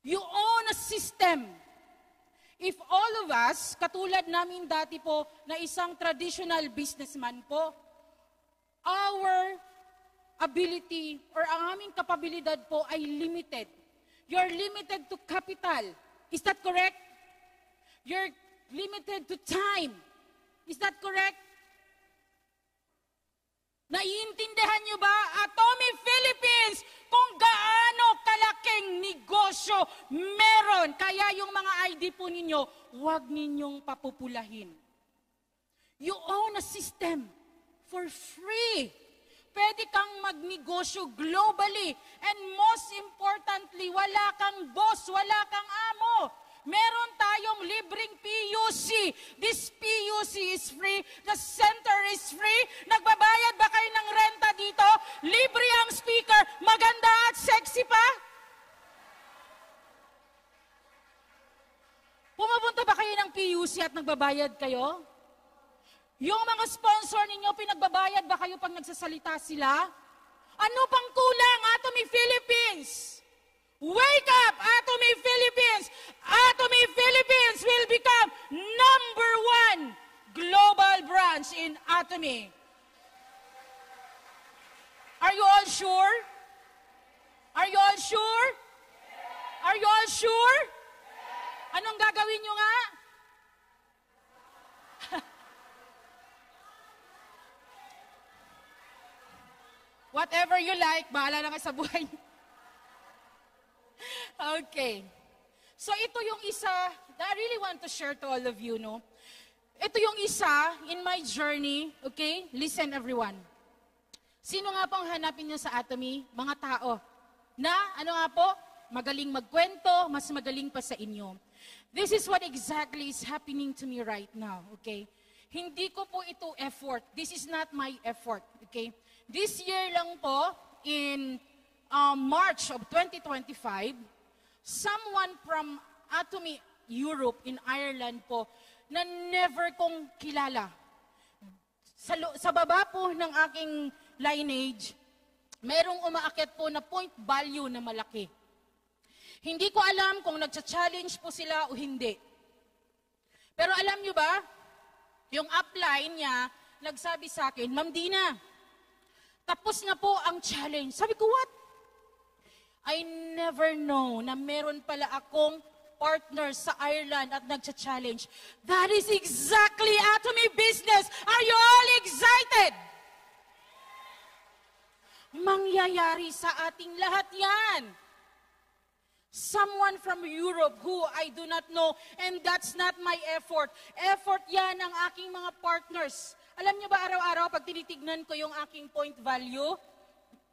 You own a system. If all of us, katulad namin dati po na isang traditional businessman po, our ability or ang aming kapabilidad po ay limited. You're limited to capital. Is that correct? You're limited to time. Is that correct? Naiintindihan nyo ba, Atomy Philippines, kung gaano kalaking negosyo meron? Kaya yung mga ID po ninyo, huwag ninyong papupulahin. You own a system for free. Pwede kang magnegosyo globally. And most importantly, wala kang boss, wala kang amo. Meron tayong libreng PUC. This PUC is free. The center is free. Nagbabayad ba kayo ng renta dito? Libre ang speaker. Maganda at sexy pa? Pumupunta ba kayo ng PUC at nagbabayad kayo? Yung mga sponsor ninyo, pinagbabayad ba kayo pag nagsasalita sila? Ano pang kulang, Atomy Philippines? Wake up, Atomy Philippines! Atomy Philippines will become #1 global branch in Atomy. Are you all sure? Are you all sure? Are you all sure? Anong gagawin nyo nga? Whatever you like, bahala na kayo sa buhay niyo. Okay. So ito yung isa that I really want to share to all of you, no? Ito yung isa in my journey, okay? Listen everyone. Sino nga po ang hanapin niyo sa Atomy? Mga tao na, ano nga po, magaling magkwento, mas magaling pa sa inyo. This is what exactly is happening to me right now, okay? Hindi ko po ito effort. This is not my effort, okay? This year lang po, in March of 2025, someone from Atomy Europe in Ireland po, na never kong kilala. Sa baba po ng aking lineage, merong umaakyat po na point value na malaki. Hindi ko alam kung nagcha-challenge po sila o hindi. Pero alam nyo ba, yung upline niya, nagsabi sa akin, Ma'am Dina, tapos na po ang challenge. Sabi ko, what? I never know na meron pala akong partner sa Ireland at nagcha-challenge. That is exactly Atomy business. Are you all excited? Mangyayari sa ating lahat yan. Someone from Europe who I do not know, and that's not my effort. Effort yan ng aking mga partners. Alam niyo ba, araw-araw, pag tinitignan ko yung aking point value,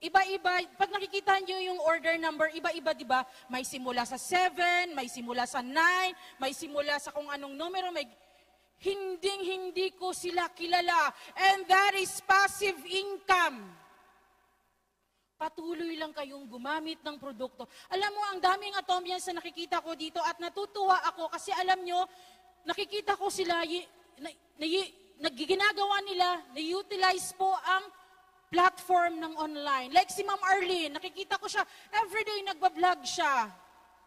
iba-iba, pag nakikita niyo yung order number, iba-iba, di ba? May simula sa 7, may simula sa 9, may simula sa kung anong numero, may... Hinding-hindi ko sila kilala. And that is passive income. Patuloy lang kayong gumamit ng produkto. Alam mo, ang daming Atomians na nakikita ko dito at natutuwa ako kasi alam nyo, nakikita ko sila, ginagawa nila, na-utilize po ang platform ng online. Like si Ma'am Arlene, nakikita ko siya, everyday nagbablog siya,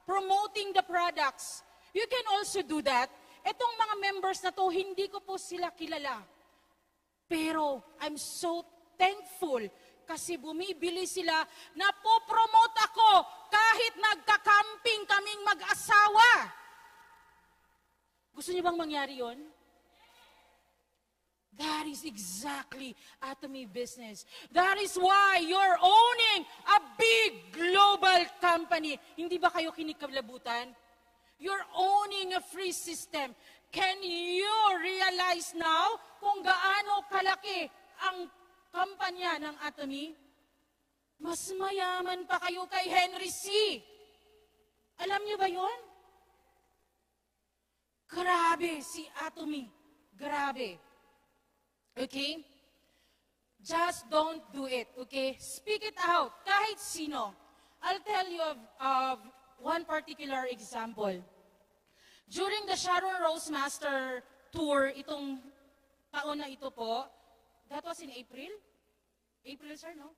promoting the products. You can also do that. Etong mga members na to, hindi ko po sila kilala. Pero I'm so thankful kasi bumibili sila na po-promote ako kahit nagka-camping kaming mag-asawa. Gusto niyo bang mangyari yon? That is exactly Atomy business. That is why you're owning a big global company. Hindi ba kayo kinikablabutan? You're owning a free system. Can you realize now kung gaano kalaki ang kampanya ng Atomy? Mas mayaman pa kayo kay Henry C. Alam niyo ba yon? Grabe si Atomy. Grabe. Okay? Just don't do it, okay? Speak it out, kahit sino. I'll tell you of one particular example. During the Sharon Rose Master Tour, itong taon na ito po, that was in April? April, sir, no?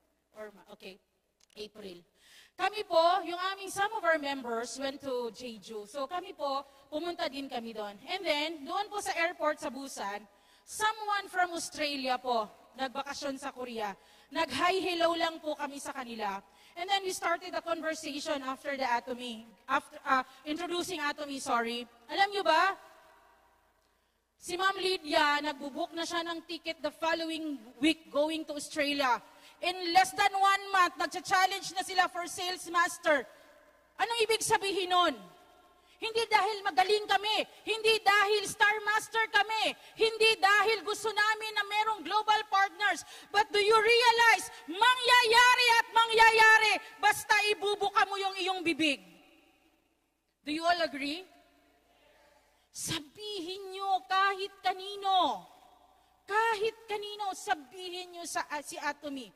Okay, April. Kami po, yung aming, some of our members went to Jeju. So kami po, pumunta din kami doon. And then, doon po sa airport sa Busan, someone from Australia po, nagbakasyon sa Korea. Nag-hi, hello lang po kami sa kanila. And then we started a conversation after the Atomy, introducing Atomy, sorry. Alam nyo ba, si Ma'am Lydia, nagbubook na siya ng ticket the following week going to Australia. In less than 1 month, nagcha-challenge na sila for sales master. Anong ibig sabihin nun? Hindi dahil magaling kami, hindi dahil Star Master kami, hindi dahil gusto namin na merong global partners. But do you realize, mangyayari at mangyayari basta ibubuka mo yung iyong bibig. Do you all agree? Sabihin nyo kahit kanino, sabihin nyo si Atomy.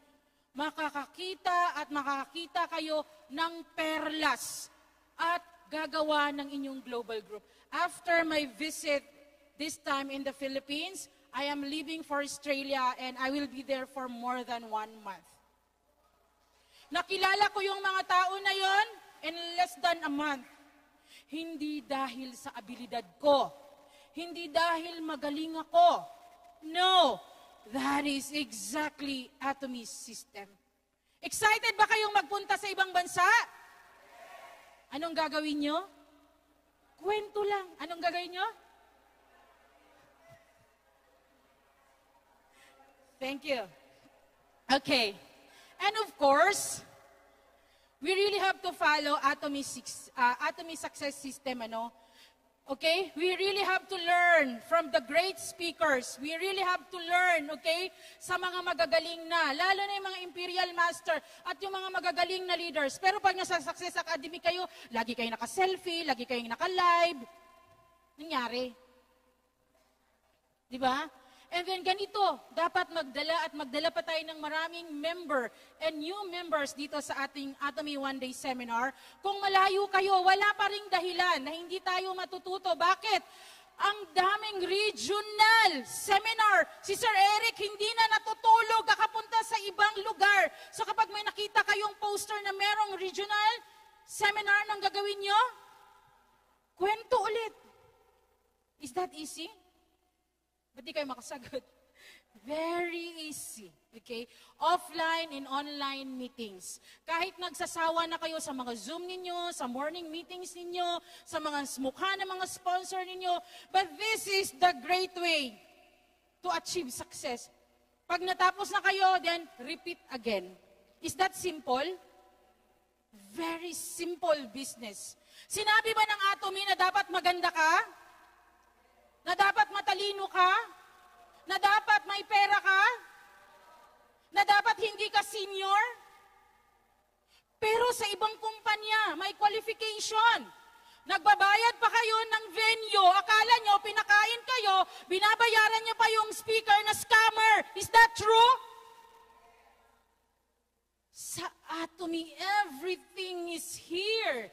Makakakita at makakakita kayo ng perlas at gagawa ng inyong global group. After my visit this time in the Philippines, I am leaving for Australia and I will be there for more than 1 month. Nakilala ko yung mga tao na yon in less than a month. Hindi dahil sa abilidad ko. Hindi dahil magaling ako. No, that is exactly Atomy's system. Excited ba kayong magpunta sa ibang bansa? Anong gagawin nyo? Kwento lang. Anong gagawin nyo? Thank you. Okay. And of course, we really have to follow Atomy success system, ano? Okay? We really have to learn from the great speakers. We really have to learn, okay? Sa mga magagaling na, lalo na yung mga Imperial Master at yung mga magagaling na leaders. Pero pag nasa Success Academy kayo, lagi kayong naka-selfie, lagi kayong naka-live. Nangyari. Di ba? And then ganito, dapat magdala pa tayo ng maraming member and new members dito sa ating Atomy One Day Seminar. Kung malayo kayo, wala pa ring dahilan na hindi tayo matututo. Bakit? Ang daming regional seminar. Si Sir Eric hindi na natutulog, kakapunta sa ibang lugar. So kapag may nakita kayong poster na merong regional seminar nang gagawin nyo, kwento ulit. Is that easy? Ba't di kayo makasagot? Very easy. Okay? Offline and online meetings. Kahit nagsasawa na kayo sa mga Zoom ninyo, sa morning meetings ninyo, sa mga mukha ng mga sponsor ninyo, but this is the great way to achieve success. Pag natapos na kayo, then repeat again. Is that simple? Very simple business. Sinabi ba ng Atomy na dapat maganda ka? Na dapat matalino ka? Na dapat may pera ka? Na dapat hindi ka senior? Pero sa ibang kumpanya, may qualification. Nagbabayad pa kayo ng venue. Akala nyo, pinakain kayo, binabayaran nyo pa yung speaker na scammer. Is that true? Sa Atomy, everything is here.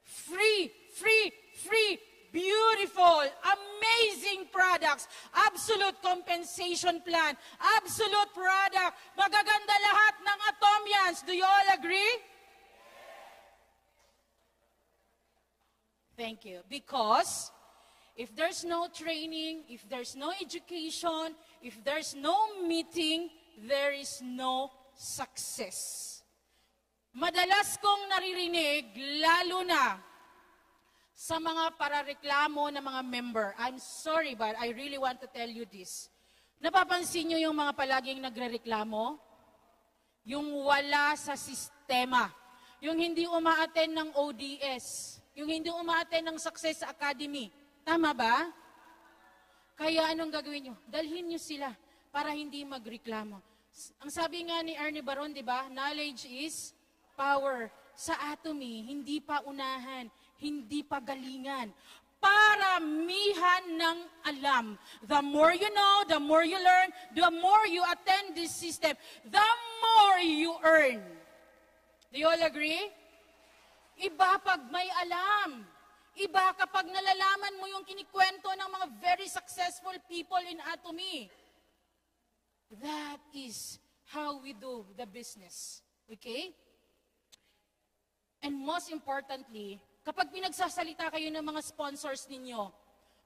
Free, free, free. Beautiful, amazing products, absolute compensation plan, absolute product, magaganda lahat ng Atomians. Do you all agree? Thank you. Because if there's no training, if there's no education, if there's no meeting, there is no success. Madalas kong naririnig, lalo na sa mga parareklamo ng mga member. I'm sorry, but I really want to tell you this. Napapansin nyo yung mga palaging nagrereklamo? Yung wala sa sistema. Yung hindi umaattend ng ODS. Yung hindi umaattend ng Success Academy. Tama ba? Kaya anong gagawin nyo? Dalhin nyo sila para hindi magreklamo. Ang sabi nga ni Ernie Baron, di ba? Knowledge is power. Sa Atomy, hindi pa unahan, hindi pa galingan. Paramihan ng alam. The more you know, the more you learn, the more you attend this system, the more you earn. Do you all agree? Iba pag may alam. Iba kapag nalalaman mo yung kinikwento ng mga very successful people in Atomy. That is how we do the business. Okay? And most importantly, kapag pinagsasalita kayo ng mga sponsors ninyo,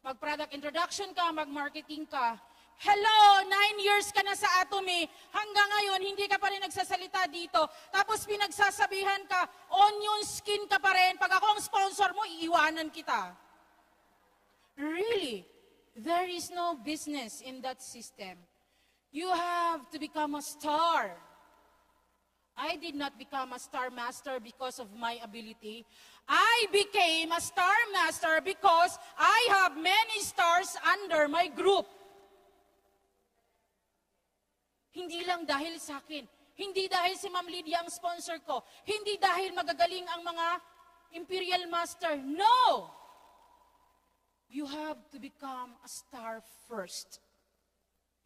mag-product introduction ka, mag-marketing ka, hello, 9 years ka na sa Atomy, hanggang ngayon, hindi ka pa rin nagsasalita dito, tapos pinagsasabihan ka, onion skin ka pa rin, pag ako ang sponsor mo, iiwanan kita. Really, there is no business in that system. You have to become a star. I did not become a star master because of my ability. I became a star master because I have many stars under my group. Hindi lang dahil sa akin. Hindi dahil si Ma'am Lydia ang sponsor ko. Hindi dahil magagaling ang mga Imperial Master. No! You have to become a star first.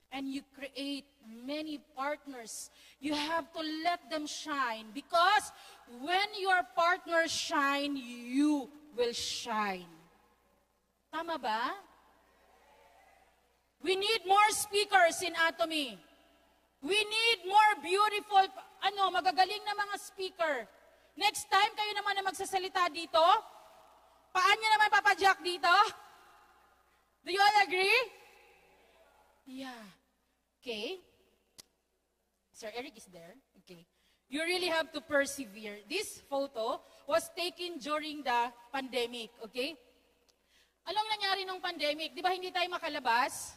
And you create many partners. You have to let them shine. Because when your partners shine, you will shine. Tama ba? We need more speakers in Atomy. We need more beautiful, magagaling na mga speaker. Next time, kayo naman na magsasalita dito. Paan nyo naman papadyak dito? Do you all agree? Yeah. Okay. Sir Eric is there. Okay. You really have to persevere. This photo was taken during the pandemic. Okay? Anong nangyari nung pandemic? Di ba hindi tayo makalabas?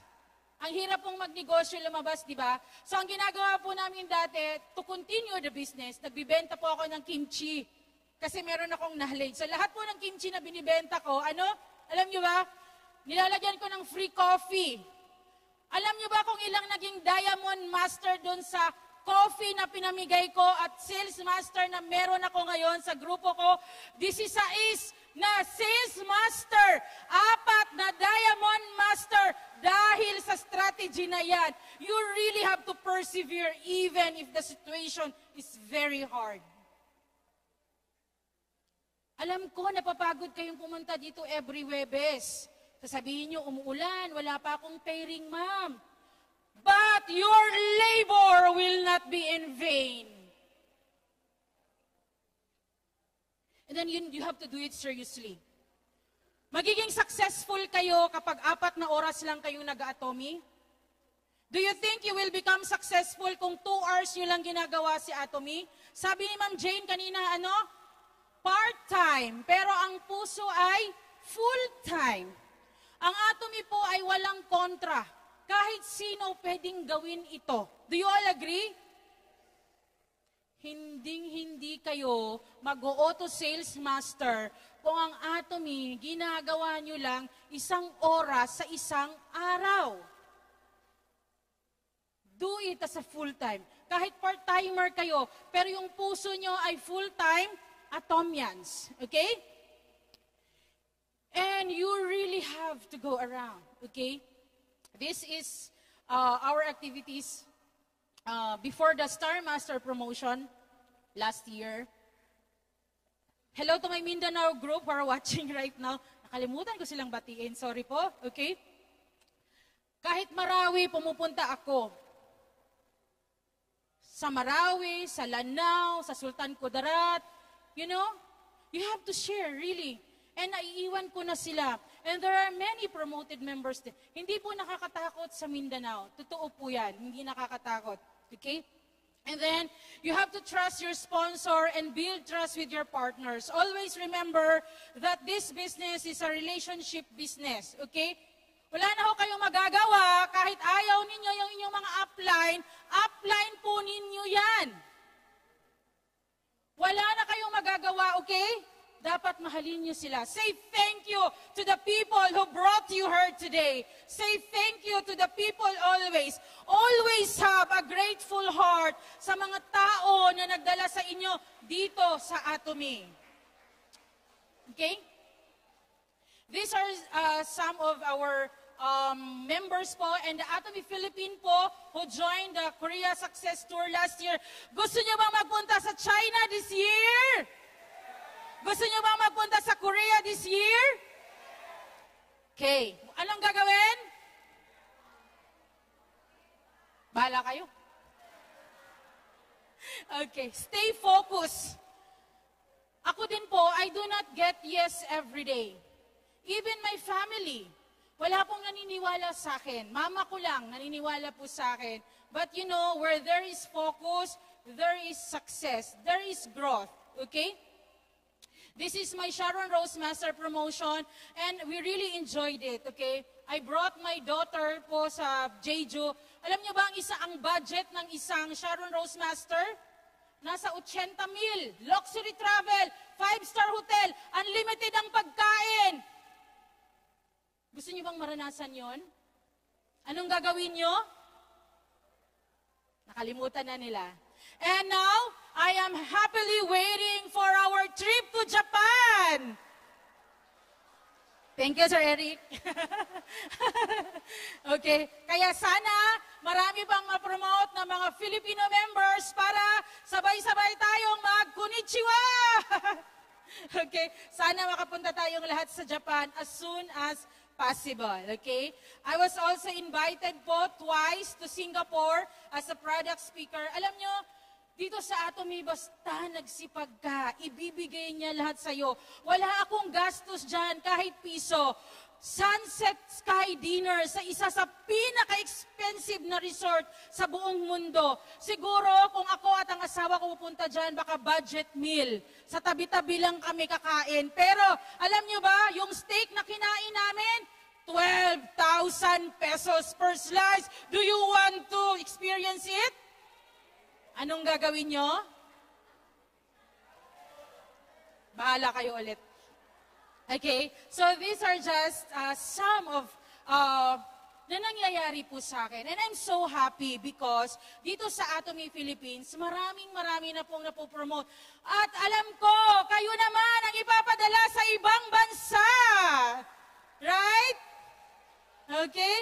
Ang hirap pong magnegosyo lumabas, di ba? So ang ginagawa po namin dati, to continue the business, nagbibenta po ako ng kimchi. Kasi meron akong knowledge. So lahat po ng kimchi na binibenta ko, Alam nyo ba, nilalagyan ko ng free coffee. Alam nyo ba kung ilang naging Diamond Master doon sa coffee na pinamigay ko at Sales Master na meron ako ngayon sa grupo ko? 16 na Sales Master, 4 na Diamond Master dahil sa strategy na yan. You really have to persevere even if the situation is very hard. Alam ko, napapagod kayong pumunta dito every Webes. Sasabihin nyo, umuulan, wala pa akong pairing, ma'am. But your labor will not be in vain. And then you have to do it seriously. Magiging successful kayo kapag 4 na oras lang kayong nag-atomy? Do you think you will become successful kung 2 hours nyo lang ginagawa si atomy? Sabi ni Ma'am Jane kanina, part-time, pero ang puso ay full-time. Ang atomy po ay walang kontra. Kahit sino pwedeng gawin ito. Do you all agree? Hindi kayo mag-auto sales master kung ang atomy ginagawa nyo lang 1 oras sa 1 araw. Do it as a full-time. Kahit part-timer kayo, pero yung puso nyo ay full-time atomians. Okay? And you really have to go around, okay? This is our activities before the Star Master promotion last year. Hello to my Mindanao group who are watching right now. Nakalimutan ko silang batiin, sorry po, okay? Kahit Marawi, pumupunta ako. Sa Marawi, sa Lanao, sa Sultan Kudarat, you have to share, really. And naiiwan ko na sila. And there are many promoted members din. Hindi po nakakatakot sa Mindanao. Totoo po yan. Hindi nakakatakot. Okay? And then, you have to trust your sponsor and build trust with your partners. Always remember that this business is a relationship business. Okay? Wala na ho kayong magagawa kahit ayaw ninyo yung inyong mga upline po ninyo yan. Wala na kayong magagawa, okay? Dapat mahalin niyo sila. Say thank you to the people who brought you here today. Say thank you to the people always. Always have a grateful heart sa mga tao na nagdala sa inyo dito sa Atomy. Okay? These are some of our members po and the Atomy Philippine po who joined the Korea Success Tour last year. Gusto niyo bang magpunta sa China this year? Gusto niyo bang magpunta sa Korea this year? Okay. Anong gagawin? Bahala kayo. Okay. Stay focused. Ako din po, I do not get yes every day. Even my family. Wala pong naniniwala sa akin. Mama ko lang naniniwala po sa akin. But where there is focus, there is success. There is growth. Okay? This is my Sharon Rose Master promotion and we really enjoyed it, okay? I brought my daughter po sa Jeju. Alam niyo ba ang budget ng isang Sharon Rose Master? Nasa 80,000. Luxury travel, 5-star hotel, unlimited ang pagkain. Gusto niyo bang maranasan yon? Anong gagawin niyo? Nakalimutan na nila. And now, I am happily waiting for our trip to Japan. Thank you, Sir Eric. Okay, kaya sana marami pang ma-promote ng mga Filipino members para sabay-sabay tayong mag-konnichiwa. Okay, sana makapunta tayong lahat sa Japan as soon as possible, okay? I was also invited po twice to Singapore as a product speaker. Alam nyo, dito sa Atomy, basta nagsipag ka, ibibigay niya lahat sa'yo. Wala akong gastos dyan, kahit piso. Sunset Sky Dinner sa isa sa pinaka-expensive na resort sa buong mundo. Siguro kung ako at ang asawa ko pupunta dyan, baka budget meal. Sa tabi-tabi lang kami kakain. Pero alam nyo ba, yung steak na kinain namin, 12,000 pesos per slice. Do you want to experience it? Anong gagawin nyo? Bahala kayo ulit. Okay? So these are just some of na nangyayari po sa akin. And I'm so happy because dito sa Atomy Philippines, maraming na pong napopromote. At alam ko, kayo naman ang ipapadala sa ibang bansa. Right? Okay?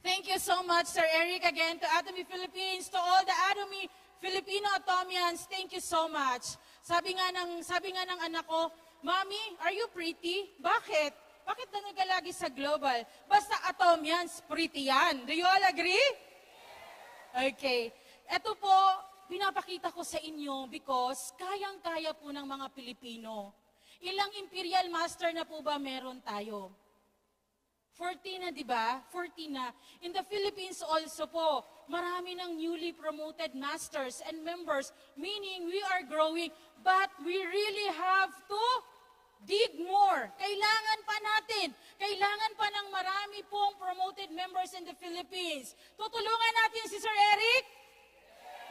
Thank you so much, Sir Eric, again, to Atomy Philippines, to all the Atomy Filipino Atomians, thank you so much. Sabi nga ng anak ko, Mommy, are you pretty? Bakit? Bakit na nagalagi sa global? Basta Atomians, pretty yan. Do you all agree? Okay. Ito po, pinapakita ko sa inyo because kayang-kaya po ng mga Pilipino. Ilang Imperial Master na po ba meron tayo? 14 na, di ba? 14 na. In the Philippines also po, marami ng newly promoted masters and members, meaning we are growing, but we really have to dig more. Kailangan pa natin. Kailangan pa ng marami pong promoted members in the Philippines. Tutulungan natin si Sir Eric?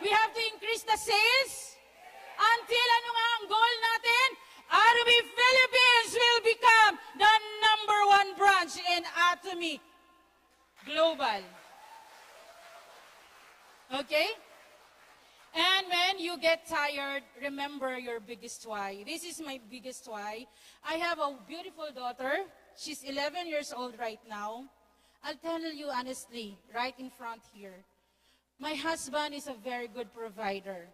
We have to increase the sales? Until ano nga ang goal natin? Atomy Philippines will become the #1 branch in Atomy Global. Okay? And when you get tired, remember your biggest why. This is my biggest why. I have a beautiful daughter. She's 11 years old right now. I'll tell you honestly, right in front here. My husband is a very good provider.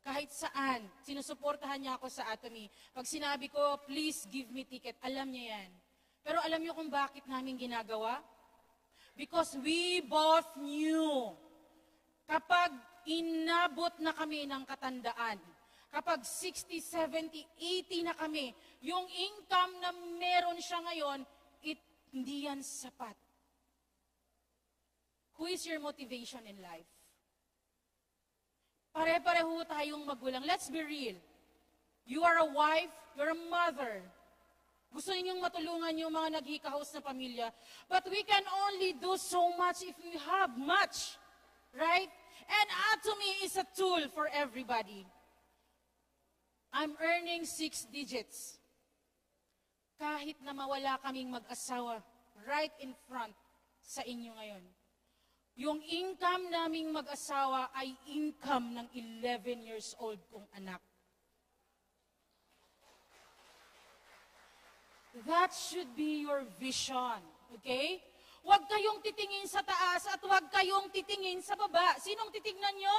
Kahit saan, sinusuportahan niya ako sa Atomy. Pag sinabi ko, please give me ticket, alam niya yan. Pero alam niyo kung bakit namin ginagawa? Because we both knew, kapag inabot na kami ng katandaan, kapag 60, 70, 80 na kami, yung income na meron siya ngayon, hindi yan sapat. Who is your motivation in life? Pare-pareho tayong magulang. Let's be real. You are a wife, you're a mother. Gusto ninyong matulungan yung mga naghihikahos na pamilya. But we can only do so much if we have much. Right? And Atomy is a tool for everybody. I'm earning 6 digits. Kahit na mawala kaming mag-asawa right in front sa inyo ngayon. Yung income naming mag-asawa ay income ng 11 years old kong anak. That should be your vision. Okay? Huwag kayong titingin sa taas at huwag kayong titingin sa baba. Sinong titignan nyo?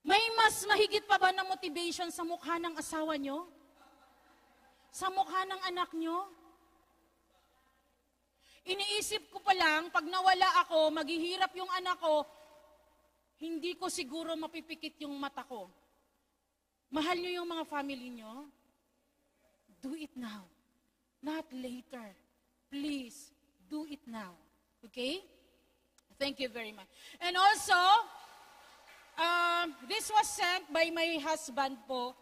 May mas mahigit pa ba na motivation sa mukha ng asawa nyo? Sa mukha ng anak nyo? Iniisip ko pa lang, pag nawala ako, maghihirap yung anak ko, hindi ko siguro mapipikit yung mata ko. Mahal nyo yung mga family nyo? Do it now, not later. Please, do it now. Okay? Thank you very much. And also, this was sent by my husband po,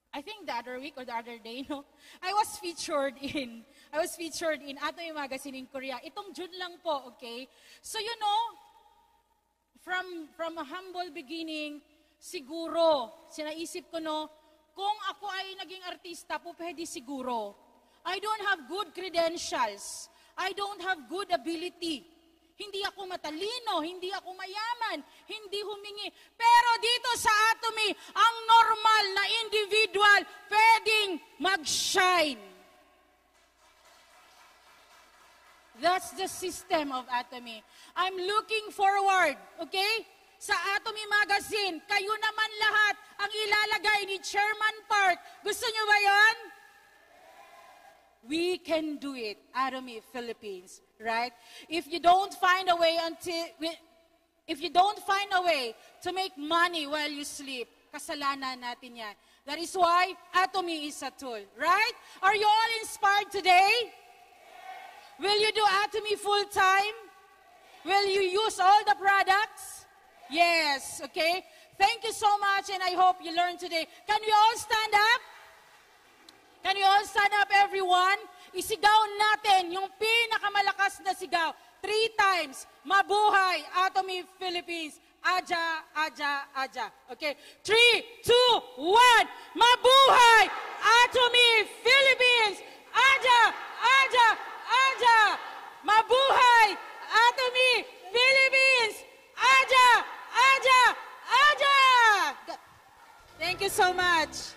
I think the other week or the other day, no? I was featured in Atomy Magazine in Korea. Itong June lang po, okay? So you know, from a humble beginning, siguro, sinaisip ko no, kung ako ay naging artista po, pwede siguro. I don't have good credentials. I don't have good ability. Hindi ako matalino, hindi ako mayaman, hindi humingi. Pero dito sa Atomy, ang normal na individual pwedeng mag-shine. That's the system of Atomy. I'm looking forward, okay? Sa Atomy Magazine, kayo naman lahat ang ilalagay ni Chairman Park. Gusto nyo ba yon? We can do it, Atomy Philippines, right? If you don't find a way to make money while you sleep, kasalanan natin yan. That is why Atomy is a tool, right? Are you all inspired today? Will you do Atomy full time? Will you use all the products? Yes, okay? Thank you so much and I hope you learned today. Can we all stand up? Can you all stand up, everyone? Isigaw natin yung pinakamalakas na sigaw. 3 times. Mabuhay, Atomy Philippines. Aja, Aja, Aja. Okay, 3, 2, 1. Mabuhay Atomy Philippines! Aja, Aja, Aja! Mabuhay Atomy Philippines! Aja, Aja, Aja! Thank you so much.